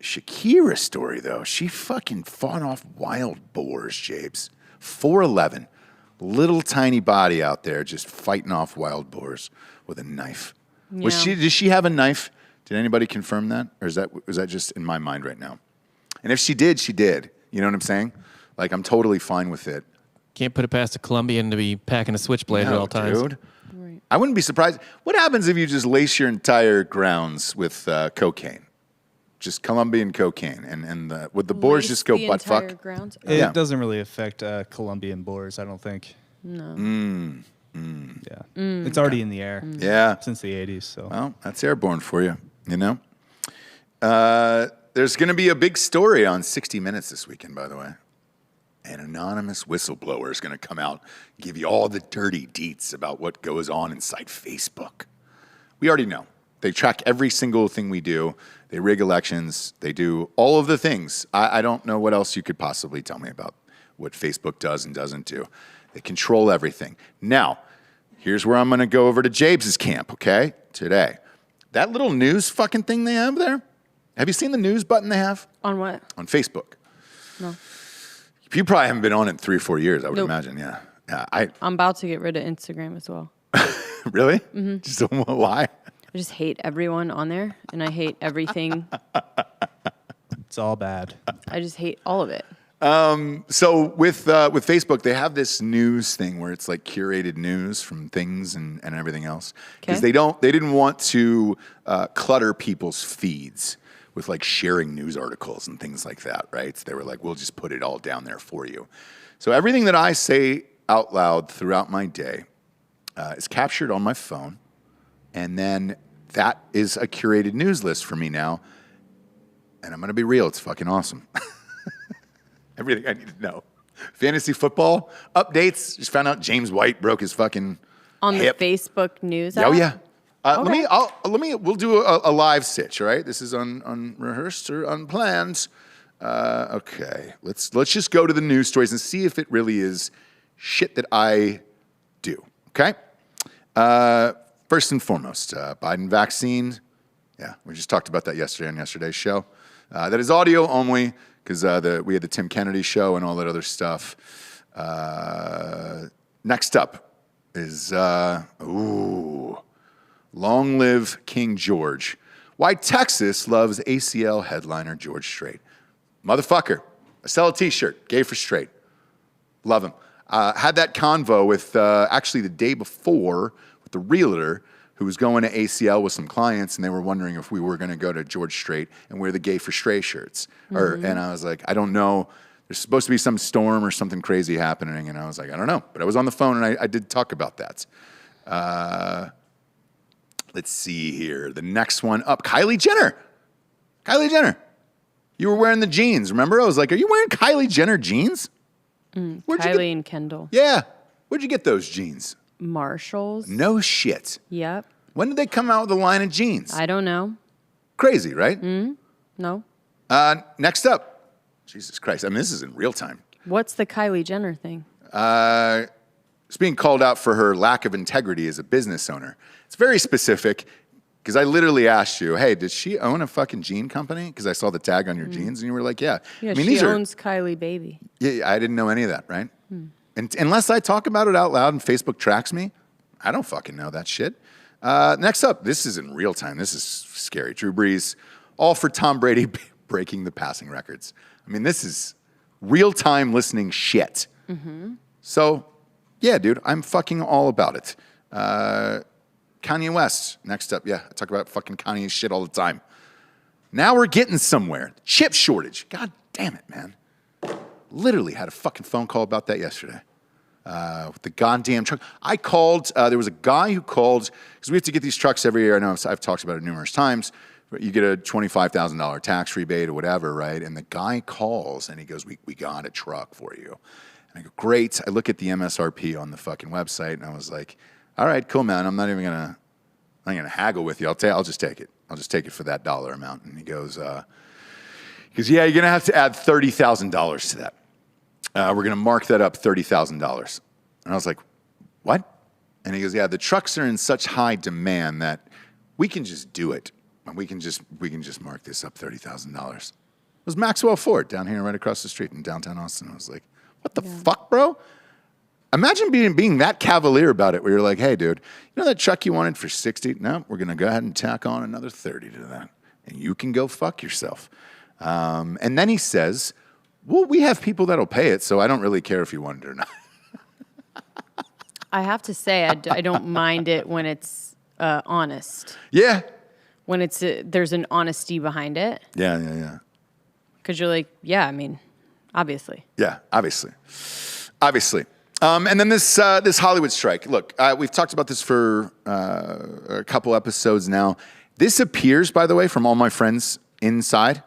Shakira story though. She fucking fought off wild boars, Jabes. 4'11", little tiny body out there just fighting off wild boars with a knife. Yeah. Did she have a knife? Did anybody confirm that, or was that just in my mind right now? And if she did, she did. You know what I'm saying? Like I'm totally fine with it. Can't put it past a Colombian to be packing a switchblade at No, all times. dude. I wouldn't be surprised. What happens if you just lace your entire grounds with cocaine? Just Colombian cocaine, and would the boars Lace just go the butt entire fuck? grounds? It Yeah. doesn't really affect Colombian boars, I don't think. No. Yeah. It's already in the air Yeah. since the 80s. So Well, that's airborne for you, you know? There's going to be a big story on 60 Minutes this weekend, by the way. An anonymous whistleblower is going to come out and give you all the dirty deets about what goes on inside Facebook. We already know. They track every single thing we do. They rig elections. They do all of the things. I don't know what else you could possibly tell me about what Facebook does and doesn't do. They control everything. Now, here's where I'm going to go over to Jabes' camp, okay, today. That little news fucking thing they have there, have you seen the news button they have? On what? On Facebook. No. You probably haven't been on it in 3 or 4 years, I would Nope. imagine, yeah. I'm about to get rid of Instagram as well. Really? Mm-hmm. Just why? I just hate everyone on there, and I hate everything. it's all bad. I just hate all of it. So with Facebook, they have this news thing where it's like curated news from things and everything else because Okay. they didn't want to clutter people's feeds with like sharing news articles and things like that, right? So they were like, we'll just put it all down there for you. So everything that I say out loud throughout my day is captured on my phone, and then that is a curated news list for me now. And I'm gonna be real, it's fucking awesome. Everything I need to know. Fantasy football updates. Just found out James White broke his fucking On hip. the Facebook news Oh app? yeah. Okay. We'll do a live sitch. All right. This is unrehearsed or unplanned. Okay. Let's just go to the news stories and see if it really is shit that I do. Okay. First and foremost, Biden vaccine. Yeah, we just talked about that yesterday on yesterday's show. That is audio only because we had the Tim Kennedy show and all that other stuff. Next up is long live King George. Why Texas loves ACL headliner George Strait. Motherfucker. I sell a T-shirt. Gay for straight. Love him. Had that convo with actually the day before with the realtor who was going to ACL with some clients, and they were wondering if we were going to go to George Strait and wear the Gay for Straight shirts. And I was like, I don't know. There's supposed to be some storm or something crazy happening, and I was like, I don't know. But I was on the phone, and I did talk about that. Let's see here. The next one up, Kylie Jenner. Kylie Jenner. You were wearing the jeans, remember? I was like, are you wearing Kylie Jenner jeans? Where'd you Kylie and Kendall. Yeah. Where'd you get those jeans? Marshalls. No shit. Yep. When did they come out with a line of jeans? I don't know. Crazy, right? No. Next up. Jesus Christ. I mean, this is in real time. What's the Kylie Jenner thing? It's being called out for her lack of integrity as a business owner. It's very specific because I literally asked you, hey, does she own a fucking jean company? Because I saw the tag on your jeans and you were like, yeah. Yeah, I mean, she owns Kylie Baby. Yeah, I didn't know any of that, right? And unless I talk about it out loud and Facebook tracks me, I don't fucking know that shit. Next up, this is in real time. This is scary. Drew Brees, all for Tom Brady breaking the passing records. I mean, this is real time listening shit. So, yeah, dude, I'm fucking all about it. Kanye West, next up. Yeah, I talk about fucking Kanye shit all the time. Now we're getting somewhere. Chip shortage. God damn it, man. Literally had a fucking phone call about that yesterday. with the goddamn truck. I called, there was a guy who called, because we have to get these trucks every year. I know I've talked about it numerous times. But you get a $25,000 tax rebate or whatever, right? And the guy calls and he goes, we got a truck for you. And I go, great. I look at the MSRP on the fucking website and I was like, all right, cool, man. I'm not even going to haggle with you. I'll just take it. I'll just take it for that dollar amount. And he goes, yeah, you're going to have to add $30,000 to that. We're going to mark that up $30,000. And I was like, what? And he goes, yeah, the trucks are in such high demand that we can just do it. And we can just mark this up $30,000. It was Maxwell Ford down here right across the street in downtown Austin. I was like, what the fuck, bro? Imagine being that cavalier about it where you're like, hey, dude, you know that truck you wanted for 60? No, we're going to go ahead and tack on another 30 to that. And you can go fuck yourself. And then he says, well, we have people that'll pay it, so I don't really care if you want it or not. I have to say, I don't mind it when it's honest. Yeah. When it's there's an honesty behind it. Yeah. Because you're like, yeah, I mean, obviously. Yeah, obviously. And then this Hollywood strike. Look, we've talked about this for a couple episodes now. This appears, by the way, from all my friends inside,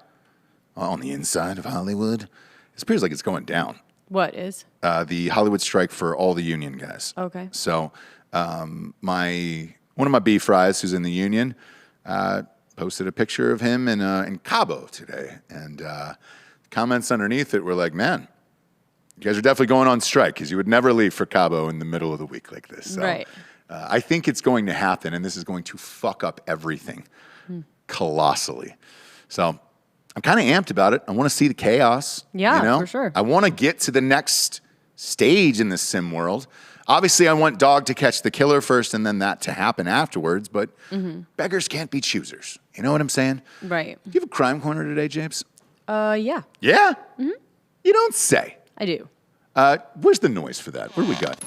on the inside of Hollywood, it appears like it's going down. What is? The Hollywood strike for all the union guys. Okay. So one of my B-Fries who's in the union posted a picture of him in Cabo today. And comments underneath it were like, man, you guys are definitely going on strike because you would never leave for Cabo in the middle of the week like this. So, right. I think it's going to happen, and this is going to fuck up everything colossally. So I'm kind of amped about it. I want to see the chaos. Yeah, you know? for sure. I want to get to the next stage in the sim world. Obviously, I want Dog to catch the killer first and then that to happen afterwards, but beggars can't be choosers. You know what I'm saying? Right. Do you have a crime corner today, James? Yeah. Yeah? Mm-hmm. You don't say. I do. Where's the noise for that? What do we got?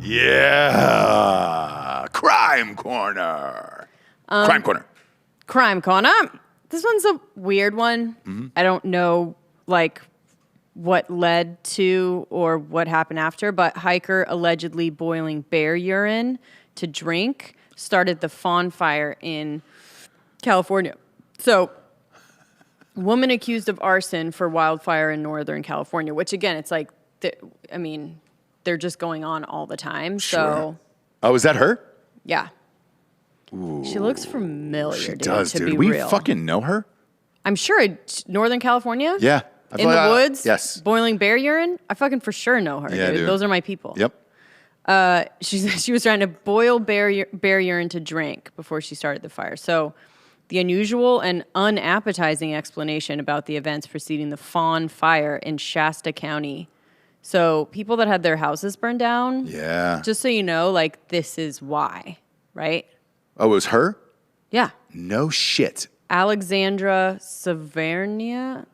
Yeah. Crime corner. Crime corner. This one's a weird one. Mm-hmm. I don't know, what led to or what happened after, but hiker allegedly boiling bear urine to drink started the fawn fire in California. So, woman accused of arson for wildfire in Northern California, which again, it's like, they're just going on all the time. Sure. So, oh, is that her? yeah. Ooh, she looks familiar. She does, to dude. Be We real. fucking know her? I'm sure it's Northern California. Yeah. In the woods. Yes. Boiling bear urine. I fucking for sure know her. Yeah, dude. Those are my people. Yep. She was trying to boil bear urine to drink before she started the fire. So, the unusual and unappetizing explanation about the events preceding the Fawn Fire in Shasta County. So, people that had their houses burned down. Yeah. Just so you know, this is why, right? Oh, it was her? Yeah. No shit. Alexandra Cervanidebra.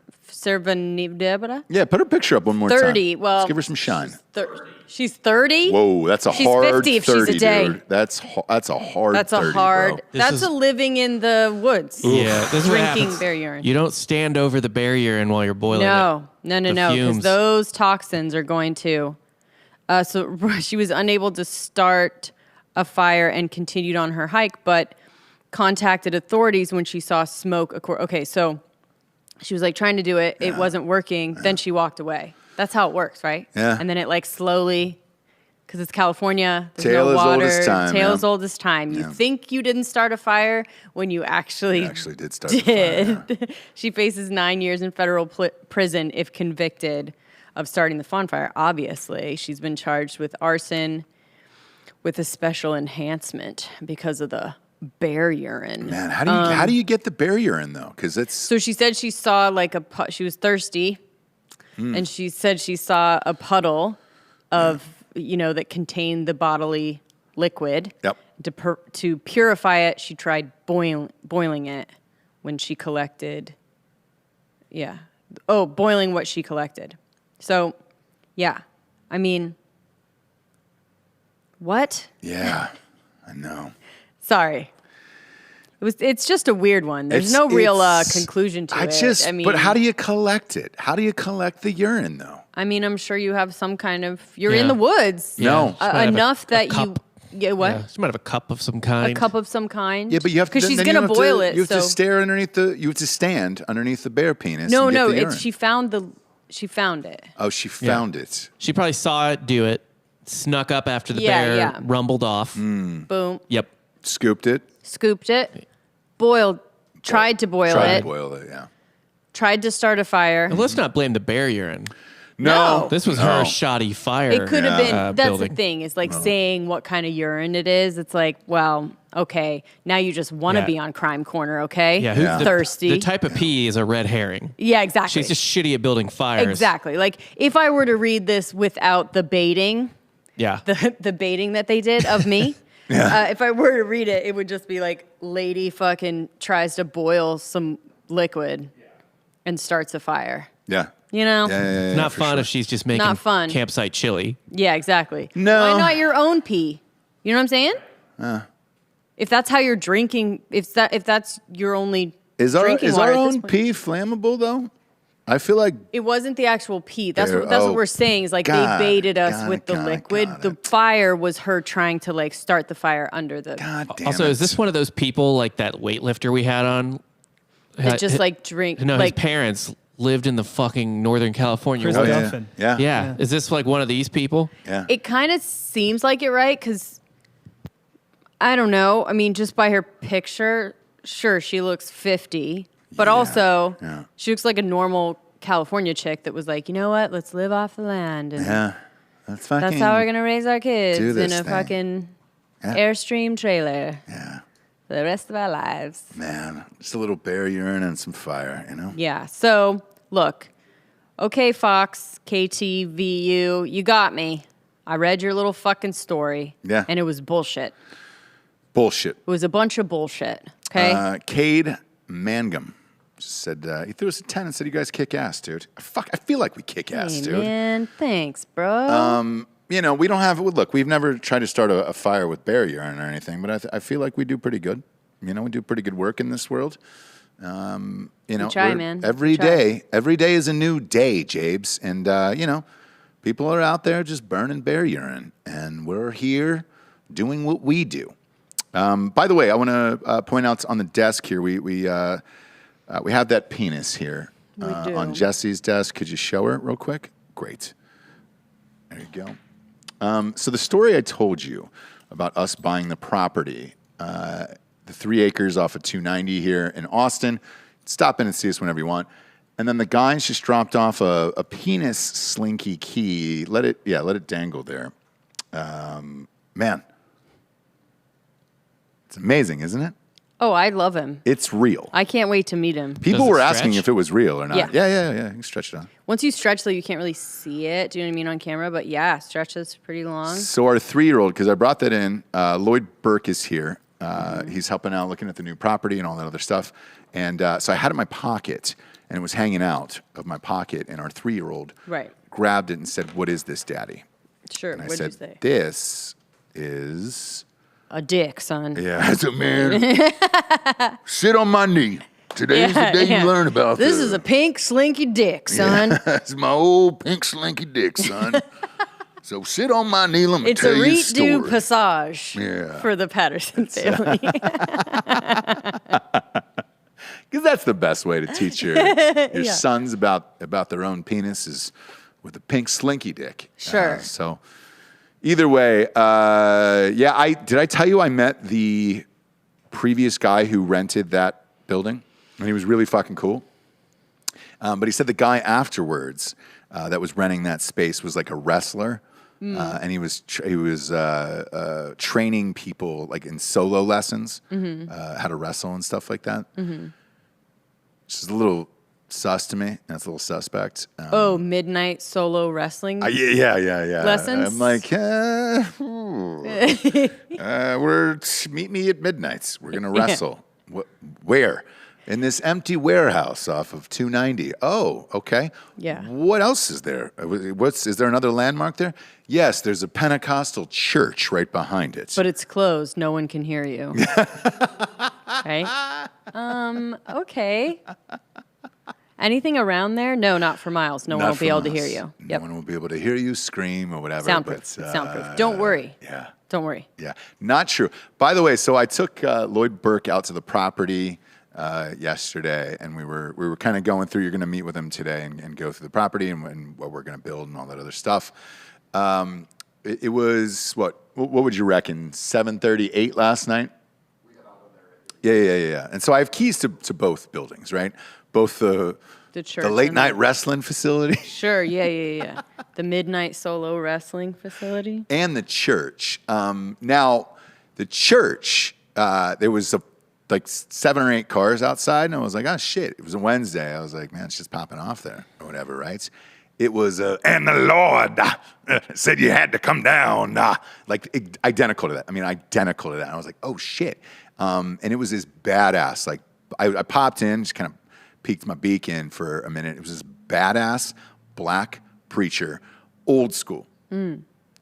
Yeah, put her picture up one more 30. time. Well, let's give her some shine. She's 30. Whoa, that's a she's hard 50 if 30, she's a day. dude. That's a hard. That's 30, a hard. bro. That's a living in the woods. Yeah, this is what drinking happens. bear urine. You don't stand over the bear urine while you're boiling it. No. The Because fumes. those toxins are going to. So she was unable to start a fire and continued on her hike, but contacted authorities when she saw smoke. Okay, so she was trying to do it. It wasn't working. Then she walked away. That's how it works, right? Yeah. And then it slowly, because it's California, there's Tale no as water. old as time, Tale yeah. as old as time. You Yeah. think you didn't start a fire when you actually did start the fire. Yeah. She faces 9 years in federal prison if convicted of starting the fawn fire. Obviously, she's been charged with arson with a special enhancement because of the bear urine. Man, how do you get the bear urine though? Because it's So she said she saw she was thirsty, and she said she saw a puddle of that contained the bodily liquid. Yep. To purify it, she tried boiling it when she collected. Yeah. Oh, boiling what she collected. So, yeah. What? Yeah, I know. Sorry. It's just a weird one. There's no real conclusion to it. I mean, but how do you collect it? How do you collect the urine, though? I mean, I'm sure you have some kind of. You're in the woods. No. Enough that you. cup. Yeah, what? Yeah, she might have a cup of some kind. A cup of some kind. Yeah, but you have to because she's then gonna you have boil to, it. You have so. to stare underneath the. You have to stand underneath the bear penis. No, and get no. the urine. She found the. She found it. Oh, she found it. She probably saw it, do it, snuck up after the Yeah, bear, yeah. rumbled off. Boom. Yep. Scooped it. Scooped it. Boiled. Tried to boil Tried it. to boil it. Yeah. Tried to start a fire. And let's not blame the bear urine. No. This was her shoddy fire. It could have been. That's building. the thing. Is like saying what kind of urine it is. It's like, well, okay, now you just want to Yeah. be on Crime Corner, okay? Yeah, who's Thirsty. The type of pee is a red herring. Yeah, exactly. She's just shitty at building fires. exactly. Like if I were to read this without the baiting, Yeah. the baiting that they did of me. If I were to read it, it would just be like, lady fucking tries to boil some liquid and starts a fire. Yeah. You know? Yeah, It's not for fun sure. if she's just making Not fun. campsite chili. Yeah, exactly. No. Why not your own pee? You know what I'm saying? If that's how you're drinking, if that's your only Is our drinking water our at this own point. pee flammable though? I feel like It wasn't the actual pee. That's There- what oh, we're saying is like God, they baited us got with it, the got it, liquid. got The it. fire was her trying to like start the fire under the. God damn Also, it. is this one of those people like that weightlifter we had on? That just like drink. No, like his parents lived in the fucking Northern California Chris Oh, woods. yeah. Duffin. Yeah. Yeah. Is this like one of these people? Yeah. it kind of seems like it, right? Because I don't know. I mean, just by her picture, sure, she looks 50, but also yeah. she looks like a normal California chick that was like, you know what? Let's live off the land. And Yeah. That's fucking that's how we're gonna raise our kids do in this a thing. fucking Yeah. Airstream trailer Yeah. for the rest of our lives. Man. Just a little bear urine and some fire, you know? Yeah. So look, okay, Fox, KTVU, you got me. I read your little fucking story. Yeah. And it was bullshit. Bullshit. It was a bunch of bullshit. Okay. Cade Mangum just said he threw us a 10 and said you guys kick ass, dude. I feel like we kick ass, Hey, dude. man, thanks, bro. You know, we don't have look, we've never tried to start a fire with bear urine or anything, but I feel like we do pretty good. You know, we do pretty good work in this world. You know, try, man. Every We try. day is a new day, Jabes. And, you know, people are out there just burning bear urine, and we're here doing what we do. By the way, I want to point out on the desk here, we have that penis here We do. on Jessie's desk. Could you show her real quick? Great. There you go. So the story I told you about us buying the property, the 3 acres off of 290 here in Austin. Stop in and see us whenever you want. And then the guys just dropped off a penis slinky key. Let it dangle there. Man, it's amazing, isn't it? Oh, I love him. It's real. I can't wait to meet him. People Does it were asking stretch? if it was real or not. Yeah. Yeah. You can stretch it out. Once you stretch, though, you can't really see it. Do you know what I mean on camera? But yeah, stretches pretty long. So our 3-year-old, because I brought that in, Lloyd Burke is here. He's helping out, looking at the new property and all that other stuff. And so I had it in my pocket, and it was hanging out of my pocket. And our 3-year-old Right. grabbed it and said, "What is this, Daddy?" Sure. And I What'd you said, say? "This is A dick, son. I said, man, sit on my knee. Today's the day Yeah. you learn about This is a pink slinky dick, son. That's my old pink slinky dick, son. So sit on my knee. Let me It's tell a you a Reet du story. Passage Yeah. for the Patterson family. Because that's the best way to teach your sons about their own penis is with a pink slinky dick. Sure. So either way, did I tell you I met the previous guy who rented that building? And he was really fucking cool. But he said the guy afterwards that was renting that space was like a wrestler. And he was training people like in solo lessons, how to wrestle and stuff like that. Which is a little sus to me. And it's a little suspect. Midnight solo wrestling. Yeah. Lessons? I'm like, meet me at midnight. We're gonna wrestle. Where? in this empty warehouse off of 290. Oh, okay. Yeah. What else is there? Is there another landmark there? Yes, there's a Pentecostal church right behind it. But it's closed. No one can hear you. Right? Okay. Anything around there? No, not for miles. No one will be able to hear you. No one will be able to hear you scream or whatever. Soundproof. But, It's soundproof. Don't worry. Yeah. Don't worry. Yeah, not true. By the way, so I took Lloyd Burke out to the property yesterday, and we were kind of going through. You're going to meet with him today and go through the property and what we're going to build and all that other stuff. It was what would you reckon? 7:30, 8 last night. We got out of there. Yeah. And so I have keys to both buildings, right? Both the church, the late night wrestling facility. Sure. Yeah. The midnight solo wrestling facility And the church. Now, the church, there was like 7 or 8 cars outside, and I was like, oh, shit. It was a Wednesday. I was like, man, it's just popping off there or whatever, right? It was, and the Lord said you had to come down. Like, identical to that. Identical to that. And I was like, oh, shit. And it was this badass. Like, I popped in, just kind of peeked my beak in for a minute. It was this badass black preacher, old school,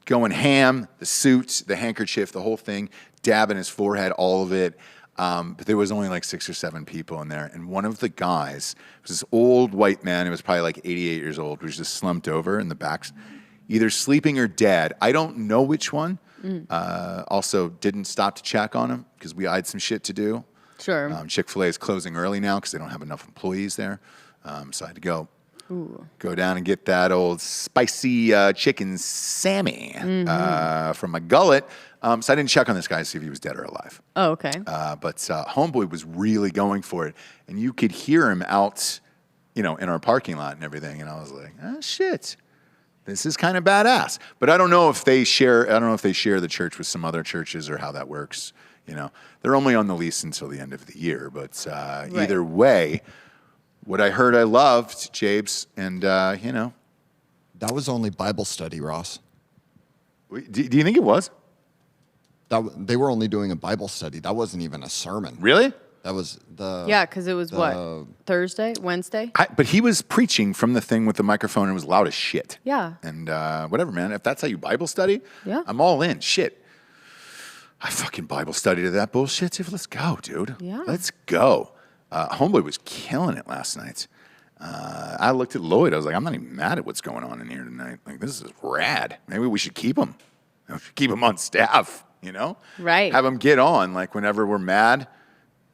going ham, the suit, the handkerchief, the whole thing, dabbing his forehead, all of it. But there was only like 6 or 7 people in there. And one of the guys was this old white man. He was probably like 88 years old. Was just slumped over in the back, either sleeping or dead. I don't know which one. Also didn't stop to check on him because we had some shit to do. Sure. Chick-fil-A is closing early now because they don't have enough employees there. So I had to go down and get that old spicy chicken Sammy from my gullet. So I didn't check on this guy to see if he was dead or alive. Oh, okay. But Homeboy was really going for it. And you could hear him out, in our parking lot and everything. And I was like, oh, shit. This is kind of badass. But I don't know if they share the church with some other churches or how that works. They're only on the lease until the end of the year. But either way, what I heard I loved, Jabes, and, That was only Bible study, Ross. Do you think it was? They were only doing a Bible study. That wasn't even a sermon. Really? That was the... Yeah, because it was Thursday, Wednesday? But he was preaching from the thing with the microphone and it was loud as shit. Yeah. And whatever, man. If that's how you Bible study, yeah, I'm all in. Shit. I fucking Bible studied that bullshit, too. Let's go, dude. Yeah. Let's go. Homeboy was killing it last night. I looked at Lloyd. I was like, I'm not even mad at what's going on in here tonight. Like, this is rad. Maybe we should keep him. We should keep him on staff, Right. Have him get on, like, whenever we're mad,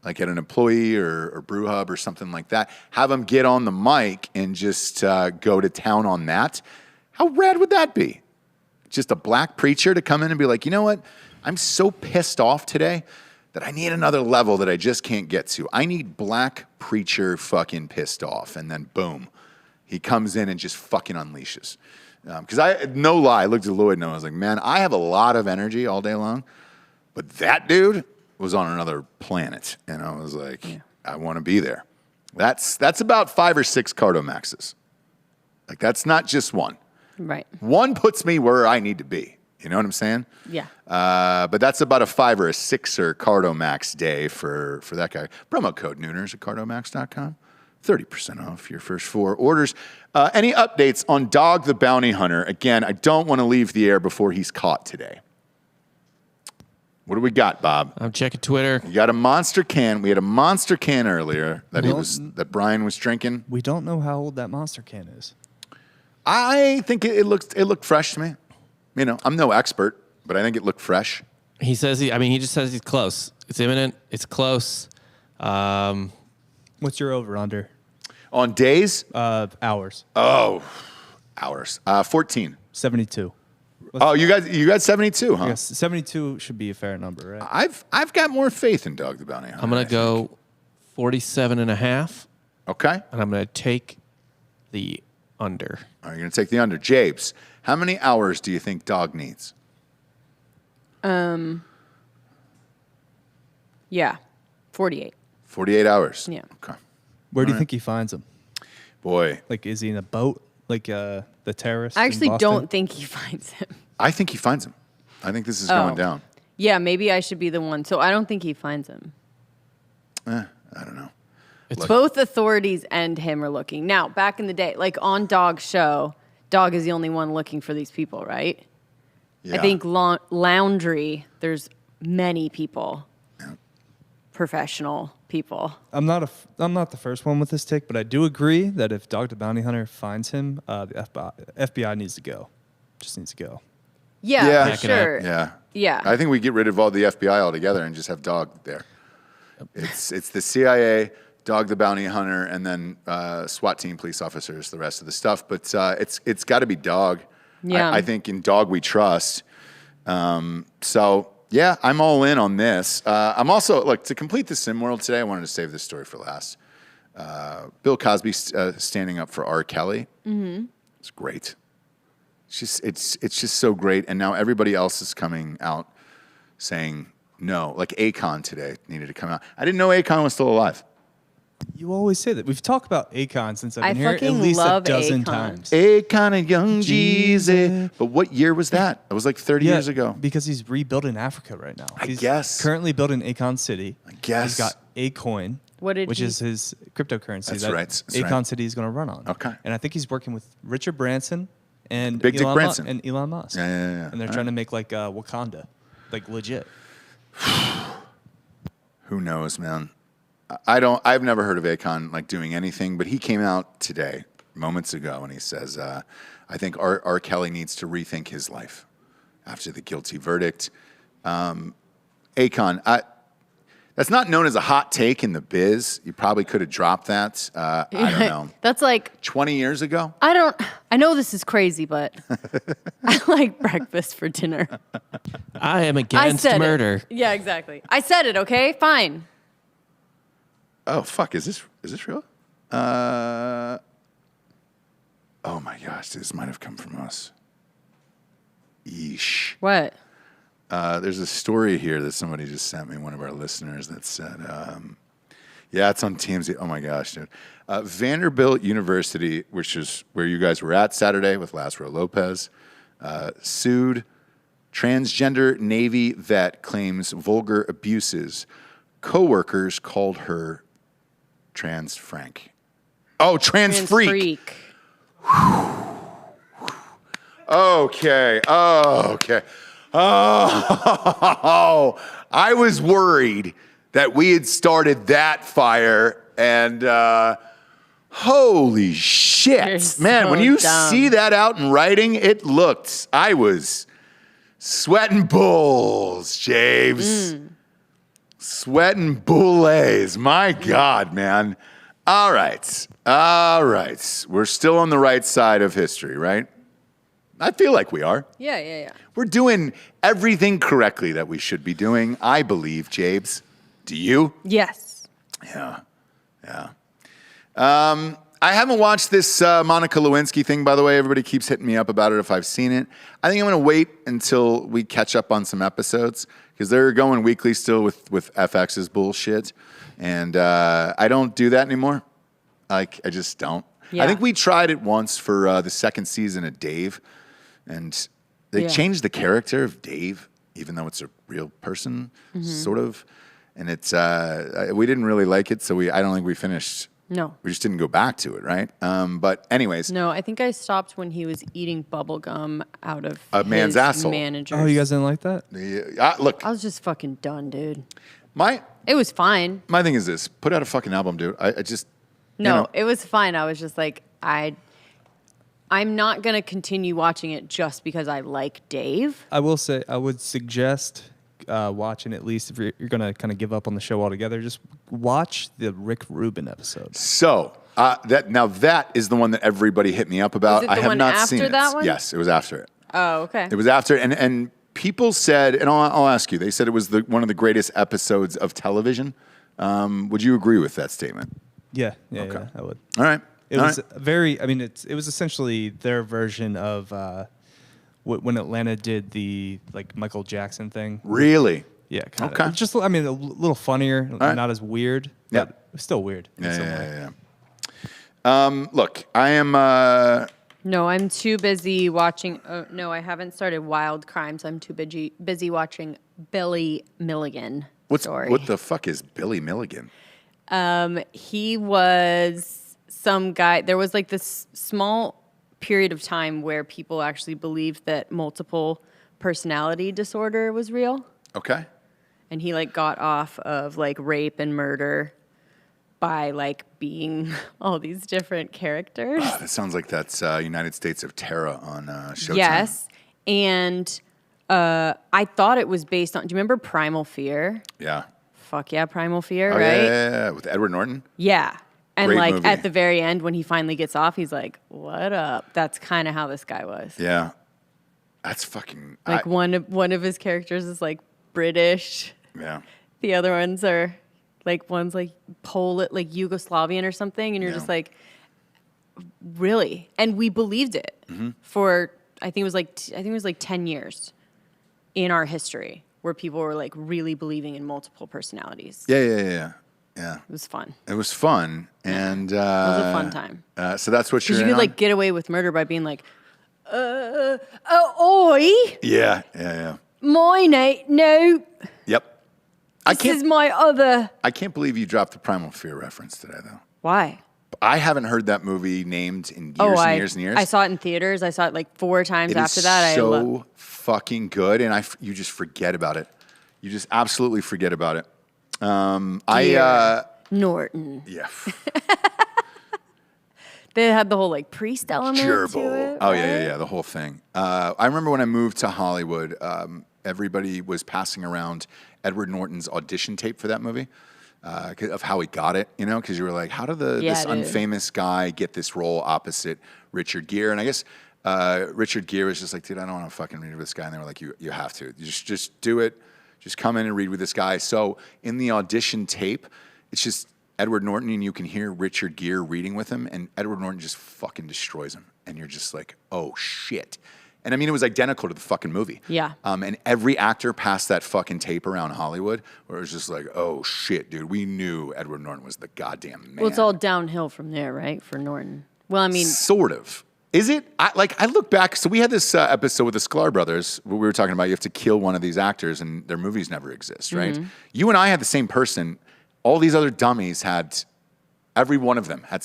like at an employee or brew hub or something like that. Have him get on the mic and just go to town on that. How rad would that be? Just a black preacher to come in and be like, you know what? I'm so pissed off today that I need another level that I just can't get to. I need black preacher fucking pissed off. And then boom, he comes in and just fucking unleashes. Because no lie, I looked at Lloyd and I was like, man, I have a lot of energy all day long. But that dude was on another planet. And I was like, I want to be there. That's about 5 or 6 CardoMaxes. Like, that's not just one. Right. One puts me where I need to be. You know what I'm saying? Yeah. But that's about a 5 or a 6er CardoMax day for that guy. Promo code Nooners at CardoMax.com. 30% off your first 4 orders. Any updates on Dog the Bounty Hunter? Again, I don't want to leave the air before he's caught today. What do we got, Bob? I'm checking Twitter. You got a monster can. We had a monster can earlier that Brian was drinking. We don't know how old that monster can is. I think it looked fresh to me. I'm no expert, but I think it looked fresh. He says he just says he's close. It's imminent. It's close. What's your over/under? On days? Hours. Oh, hours. 14. 72. You got 72, huh? Yes, 72 should be a fair number, right? I've got more faith in Dog the Bounty Hunter. I'm going to go 47.5. Okay. And I'm going to take the under. All right, you're going to take the under. Jabes, how many hours do you think Dog needs? Yeah, 48. 48 hours. Yeah. Okay. Where do you think he finds him? Boy. Like, is he in a boat? Like the terrorist? I actually in Boston? don't think he finds him. I think he finds him. I think this is going down. Yeah, maybe I should be the one. So I don't think he finds him. I don't know. Both authorities and him are looking. Now, back in the day, like on Dog's show, Dog is the only one looking for these people, right? Yeah. I think Laundrie, there's many people, professional people. I'm not the first one with this take, but I do agree that if Dog the Bounty Hunter finds him, the FBI needs to go. Just needs to go. Yeah, Yeah. for sure. Yeah. I think we get rid of all the FBI altogether and just have Dog there. It's the CIA, Dog the Bounty Hunter, and then SWAT team, police officers, the rest of the stuff. But it's got to be Dog. Yeah. I think in Dog we trust. So yeah, I'm all in on this. I'm also to complete the sim world today. I wanted to save this story for last. Bill Cosby standing up for R. Kelly. Mm-hmm. It's great. It's just so great. And now everybody else is coming out saying no. Like Akon today needed to come out. I didn't know Akon was still alive. You always say that. We've talked about Akon since I've been here at fucking least a love dozen Akon. times. Akon and Young Jeezy. But what year was that? It was like 30 years ago. Because he's rebuilding Africa right now. I He's guess. currently building Akon City. I guess. He's got Acoin, which is his cryptocurrency That's that right. That's Akon right. City is going to run on. Okay. And I think he's working with Richard Branson and Big Dick Elon Branson. and Elon Musk. Yeah. And they're trying to make like Wakanda, like legit. Who knows, man? I've never heard of Akon like doing anything, but he came out today, moments ago, and he says, I think R. Kelly needs to rethink his life after the guilty verdict. Akon, that's not known as a hot take in the biz. You probably could have dropped that. I don't know. That's like 20 years ago? I know this is crazy, but I like breakfast for dinner. I am I against said murder. it. Yeah, exactly. I said it, okay? Fine. Oh, fuck. Is this real? Oh, my gosh. This might have come from us. Yeesh. What? There's a story here that somebody just sent me, one of our listeners, that said, yeah, it's on TMZ. Oh, my gosh, dude. Vanderbilt University, which is where you guys were at Saturday with Lázaro Lopez, sued transgender Navy vet, claims vulgar abuses. Coworkers called her trans Frank. Oh, trans freak. Okay. Oh, I was worried that we had started that fire, and holy shit, You're man! so When you dumb. see that out in writing, I was sweating bulls, James. Sweating bullets. My God, man. All right. We're still on the right side of history, right? I feel like we are. Yeah. We're doing everything correctly that we should be doing, I believe, Jabes. Do you? Yes. Yeah. I haven't watched this Monica Lewinsky thing, by the way. Everybody keeps hitting me up about it if I've seen it. I think I'm going to wait until we catch up on some episodes because they're going weekly still with FX's bullshit. And I don't do that anymore. I just don't. Yeah. I think we tried it once for the second season of Dave. And they changed the character of Dave, even though it's a real person, sort of. And it's we didn't really like it, so I don't think we finished. No. We just didn't go back to it, right? But anyways. No, I think I stopped when he was eating bubble gum out of A man's his asshole. manager's. Oh, you guys didn't like that? Look, I was just fucking done, dude. it was fine. My thing is this: put out a fucking album, dude. I just No, it was fine. I was just like, I'm not going to continue watching it just because I like Dave. I will say, I would suggest watching, at least if you're going to kind of give up on the show altogether, just watch the Rick Rubin episode. So that is the one that everybody hit me up about. Was it I the have one not after seen it. that one? Yes, it was after it. Oh, okay. It was after, and people said, and I'll ask you. They said it was one of the greatest episodes of television. Would you agree with that statement? Yeah, Okay. I would. All right. It was very. I mean, it was essentially their version of when Atlanta did the like Michael Jackson thing. Really? Yeah. Kinda. Okay. Just a little funnier, right. not as weird. Yeah. But still weird. in some way. Yeah. Look, I am. No, I'm too busy watching. No, I haven't started Wild Crimes. I'm too busy watching Billy Milligan story. What the fuck is Billy Milligan? He was some guy. There was like this small period of time where people actually believed that multiple personality disorder was real. Okay. And he like got off of like rape and murder by like being all these different characters. Oh, that sounds like that's United States of Terror on Showtime. Yes. And I thought it was based on, do you remember Primal Fear? Yeah. Fuck yeah, Primal Fear, Oh, right? yeah, with Edward Norton. Yeah. And Great like movie. at the very end when he finally gets off, he's like, what up? That's kind of how this guy was. Yeah. That's fucking... Like one of his characters is like British. Yeah. The other ones are like one's like Polish, like Yugoslavian or something, and you're just like, really? And we believed it for I think it was like 10 years in our history where people were like really believing in multiple personalities. Yeah. It was fun. It was fun, and It was a fun time. so that's what you're Because you in could on? like get away with murder by being like, oi, Yeah. my name, no, Yep. this is my other. I can't believe you dropped the Primal Fear reference today, though. Why? I haven't heard that movie named in years and years and years. I saw it in theaters. I saw it like 4 times It after is that. so fucking good, and you just forget about it. You just absolutely forget about it. Norton. Yeah. They had the whole like priest element to Gerbil. it. Oh, right? yeah, the whole thing. I remember when I moved to Hollywood, everybody was passing around Edward Norton's audition tape for that movie of how he got it, you know, because you were like, how did this dude. unfamous guy get this role opposite Richard Gere? And I guess Richard Gere was just like, dude, I don't want to fucking read with this guy. And they were like, you have to. You just do it. Just come in and read with this guy. So in the audition tape, it's just Edward Norton, and you can hear Richard Gere reading with him, and Edward Norton just fucking destroys him. And you're just like, oh, shit. And I mean, it was identical to the fucking movie. Yeah. And every actor passed that fucking tape around Hollywood where it was just like, oh, shit, dude. We knew Edward Norton was the goddamn man. Well, it's all downhill from there, right? For Norton. Well, I mean, Sort of. Is it? I look back. So we had this episode with the Sklar brothers where we were talking about you have to kill one of these actors and their movies never exist, right? Mm-hmm. You and I had the same person. All these other dummies had, every one of them had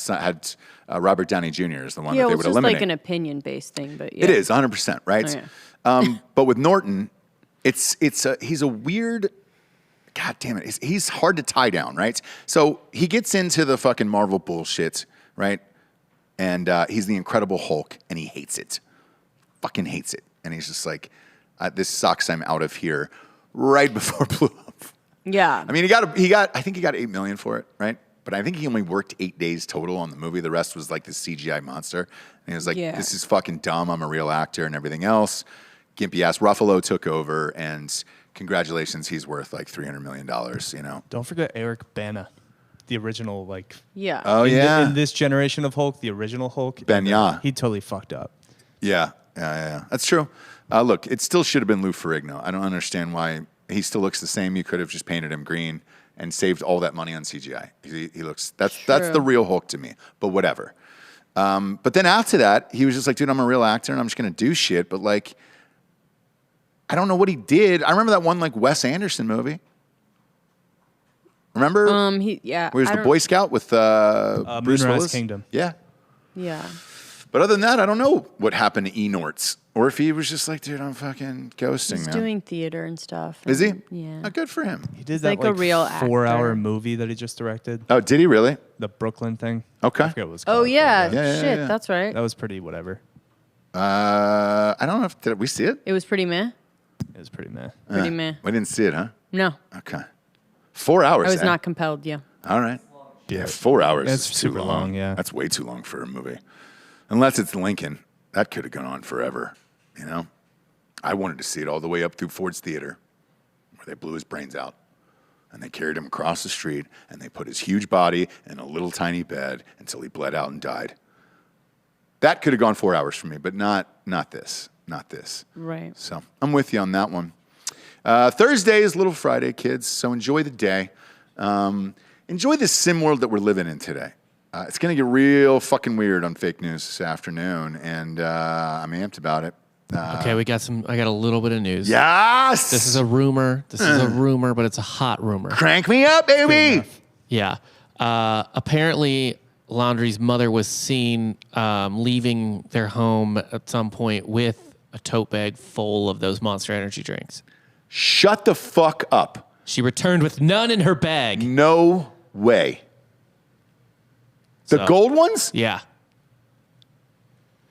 Robert Downey Jr. is the one yeah, that they it's would just eliminate. like an opinion-based thing, but yeah. It is 100%, right? Oh, yeah. But with Norton, he's a weird. God damn it, he's hard to tie down, right? So he gets into the fucking Marvel bullshit, right? And he's the Incredible Hulk, and he hates it, fucking hates it, and he's just like, "This sucks. I'm out of here." Right before it blew up. Yeah. I mean, I think he got $8 million for it, right? But I think he only worked 8 days total on the movie. The rest was like this CGI monster. And he was like, Yeah. this is fucking dumb. I'm a real actor and everything else. Gimpy ass Ruffalo took over, and congratulations, he's worth like $300 million, you know? Don't forget Eric Bana, the original, like, yeah. Oh, in, yeah. in this generation of Hulk, the original Hulk. Ben-Ya. He totally fucked up. Yeah. That's true. Look, it still should have been Lou Ferrigno. I don't understand why he still looks the same. You could have just painted him green and saved all that money on CGI. He looks, that's the real Hulk to me, but whatever. But then after that, he was just like, dude, I'm a real actor and I'm just going to do shit. But like, I don't know what he did. I remember that one like Wes Anderson movie. Remember? Yeah. Where he was the Boy Scout with Bruce Moonrise Willis? Kingdom. Yeah. Yeah. But other than that, I don't know what happened to Enorts. Or if he was just like, dude, I'm fucking ghosting, He's man. doing theater and stuff. Is he? and- Yeah. Oh, good for him. He did He's that like a real 4-hour actor. movie that he just directed, Oh, did he really? the Brooklyn thing. Okay. I forget what it was called. Oh, yeah. but Yeah, Shit, yeah. that's right. That was pretty whatever. I don't know if did we see it. It was pretty meh. It was pretty meh. Pretty meh. We didn't see it, huh? No. Okay. 4 hours. I was eh? not compelled, yeah. All right. Yeah, 4 hours. That's is too super long. long, yeah. That's way too long for a movie. Unless it's Lincoln. That could have gone on forever, you know? I wanted to see it all the way up through Ford's Theater, where they blew his brains out. And they carried him across the street, and they put his huge body in a little tiny bed until he bled out and died. That could have gone 4 hours for me, but not this. Not this. Right. So I'm with you on that one. Thursday is Little Friday, kids, so enjoy the day. Enjoy the sim world that we're living in today. It's going to get real fucking weird on fake news this afternoon, and I'm amped about it. Okay, I got a little bit of news. Yes! This is a rumor. This is a rumor, but it's a hot rumor. Crank me up, baby! Yeah. Apparently, Laundrie's mother was seen leaving their home at some point with a tote bag full of those Monster Energy drinks. Shut the fuck up. She returned with none in her bag. No way. The gold ones? Yeah.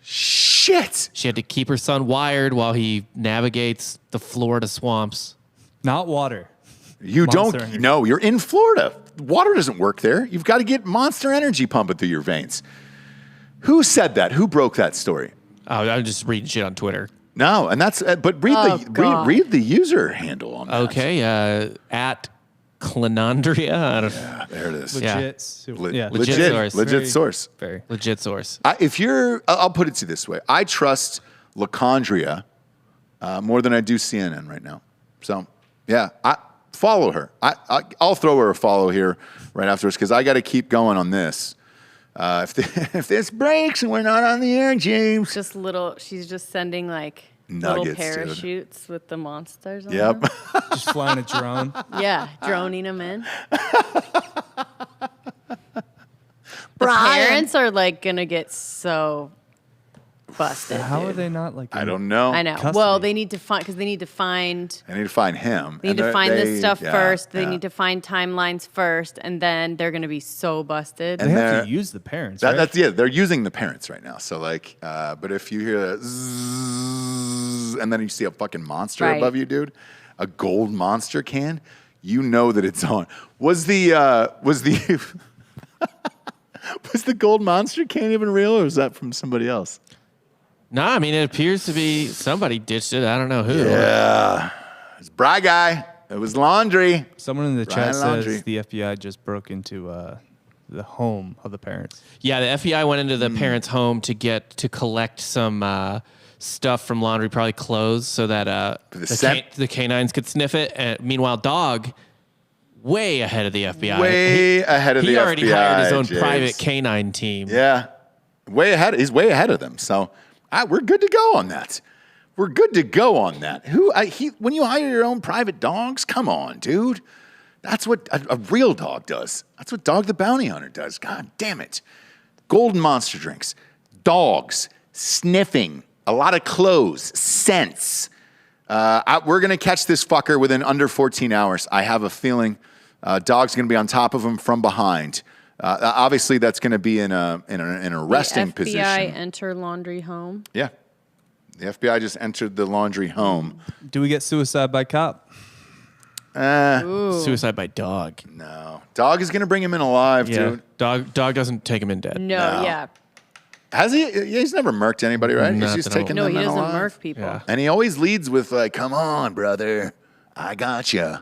Shit. She had to keep her son wired while he navigates the Florida swamps. Not water. You Monster don't Energy. know. You're in Florida. Water doesn't work there. You've got to get Monster Energy pumping through your veins. Who said that? Who broke that story? Oh, I'm just reading shit on Twitter. No, and that's but read the user handle on that. Okay, at Clenandria. I don't Yeah, there it is. Legit. source. Very. Legit source. I'll put it to you this way. I trust Lacandria more than I do CNN right now. So, yeah, I follow her. I'll throw her a follow here right afterwards because I got to keep going on this. If this breaks and we're not on the air, James. She's just sending like Nuggets, little parachutes with the monsters on Yep. them. Just flying a drone. Yeah, droning them in. The parents are like gonna get so busted. How dude. are they not like? I don't know. I know. Custody. Well, they need to find because they need to find. I need to find him. They need to find this stuff first. They yeah. need to find timelines first, and then they're gonna be so busted. They And have they're- to use the parents. Right? They're using the parents right now. So but if you hear a zzz, and then you see a fucking monster Right. above you, dude, a gold monster can, you know that it's on. Was the was the gold monster can even real, or was that from somebody else? No, I mean, it appears to be somebody ditched it. I don't know who. Yeah, it's Bry Guy. It was Laundrie. Someone in the Brian chat Laundrie. says the FBI just broke into the home of the parents. Yeah, the FBI went into the parents' home to collect some stuff from Laundrie, probably clothes, so that For the scent? the canines could sniff it. And meanway, Dog, way ahead of the FBI. Way ahead of the He already FBI, hired his own James. private canine team. Yeah, way ahead. He's way ahead of them. So we're good to go on that. We're good to go on that. When you hire your own private dogs, come on, dude. That's what a real dog does. That's what Dog the Bounty Hunter does. God damn it. Golden monster drinks, dogs, sniffing, a lot of clothes, scents. We're going to catch this fucker within under 14 hours. I have a feeling Dog's going to be on top of him from behind. Obviously, that's going to be in an arresting the FBI position. enter Laundrie home. Yeah. The FBI just entered the Laundrie home. Do we get suicide by cop? Suicide by dog. No. Dog is going to bring him in alive, Yeah, dude. dog doesn't take him in dead. No, No. yeah. Has he? He's never murked anybody, right? Not He's just that I'm taking No, them he in doesn't alive. murk people. Yeah. And he always leads with like, "Come on, brother, I got you.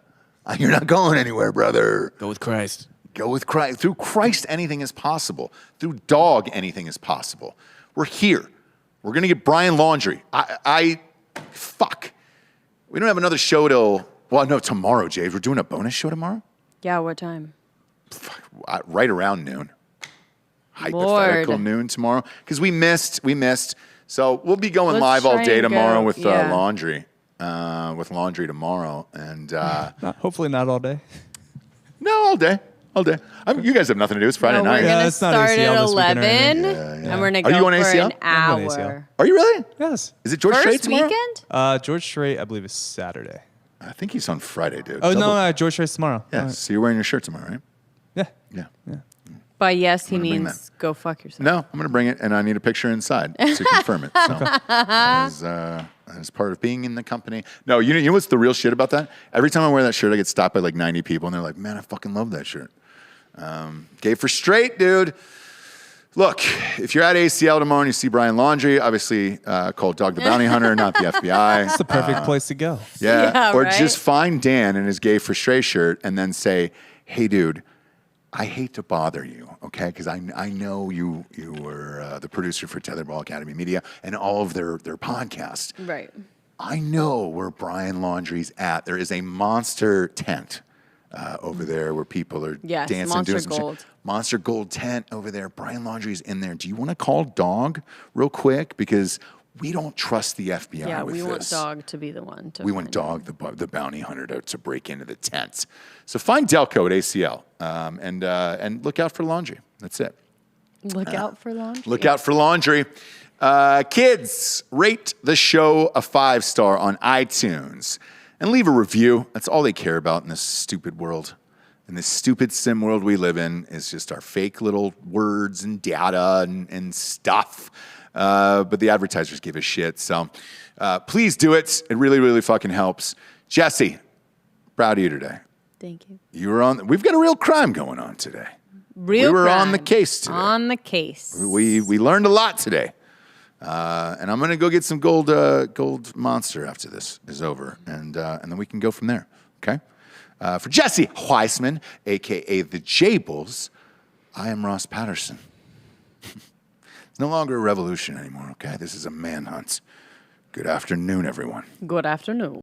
You're not going anywhere, brother. Go with Christ. Go with Christ. Through Christ, anything is possible. Through Dog, anything is possible. We're here. We're gonna get Brian Laundrie. Fuck. We don't have another show till tomorrow, James. We're doing a bonus show tomorrow. Yeah, what time? Right around noon. Hypothetical Lord. noon tomorrow because we missed. So we'll be going Let's live all try day and tomorrow go- with yeah. Laundrie. With Laundrie tomorrow, and Hopefully not all day. no, all day. You guys have nothing to do. It's Friday No, night. we're Yeah, gonna it's not start ACL at this weekend or 11, anything. and we're gonna Are you go on for ACL? an I'm on hour. ACL. Are you really? Yes. Is it George Strait First tomorrow? weekend? George Strait, I believe, is Saturday. I think he's on Friday, dude. Oh, Double- no, George Strait's tomorrow. Yeah. All right. So you're wearing your shirt tomorrow, right? Yeah. Yeah. By yes, he I'm gonna bring means go fuck yourself. No, I'm going to bring it, and I need a picture inside to confirm it. So that is part of being in the company. No, you know what's the real shit about that? Every time I wear that shirt, I get stopped by like 90 people, and they're like, "Man, I fucking love that shirt." Gay for straight, dude. Look, if you're at ACL tomorrow and you see Brian Laundrie, obviously call Dog the Bounty Hunter, not the FBI. It's the perfect place to go. Yeah, or right? just find Dan in his Gay for Straight shirt and then say, "Hey, dude, I hate to bother you, okay? Because I know you were the producer for Tetherball Academy Media and all of their podcasts. Right. I know where Brian Laundrie's at. There is a monster tent over there where people are Yes, dancing, Monster doing some shit. Gold. Monster Gold tent over there. Brian Laundrie's in there. Do you want to call Dog real quick? Because We don't trust the FBI Yeah, with we this. want Dog to be the one to We want find Dog, the bounty hunter, to break into the tent. So find Delco at ACL and look out for Laundrie. That's it. it. Look out for Laundrie. Look out for Laundrie. Kids, rate the show a 5-star on iTunes and leave a review. That's all they care about in this stupid world. In this stupid sim world we live in is just our fake little words and data and stuff. But the advertisers give a shit. So please do it. It really, really fucking helps. Jessie, proud of you today. Thank you. You were on. We've got a real crime going on today. Real We were on crime. the case today. On the case. We learned a lot today. And I'm gonna go get some gold monster after this is over, and then we can go from there. Okay. For Jessie Weissman, aka the Jables, I am Ross Patterson. It's no longer a revolution anymore. Okay, this is a manhunt. Good afternoon, everyone. Good afternoon.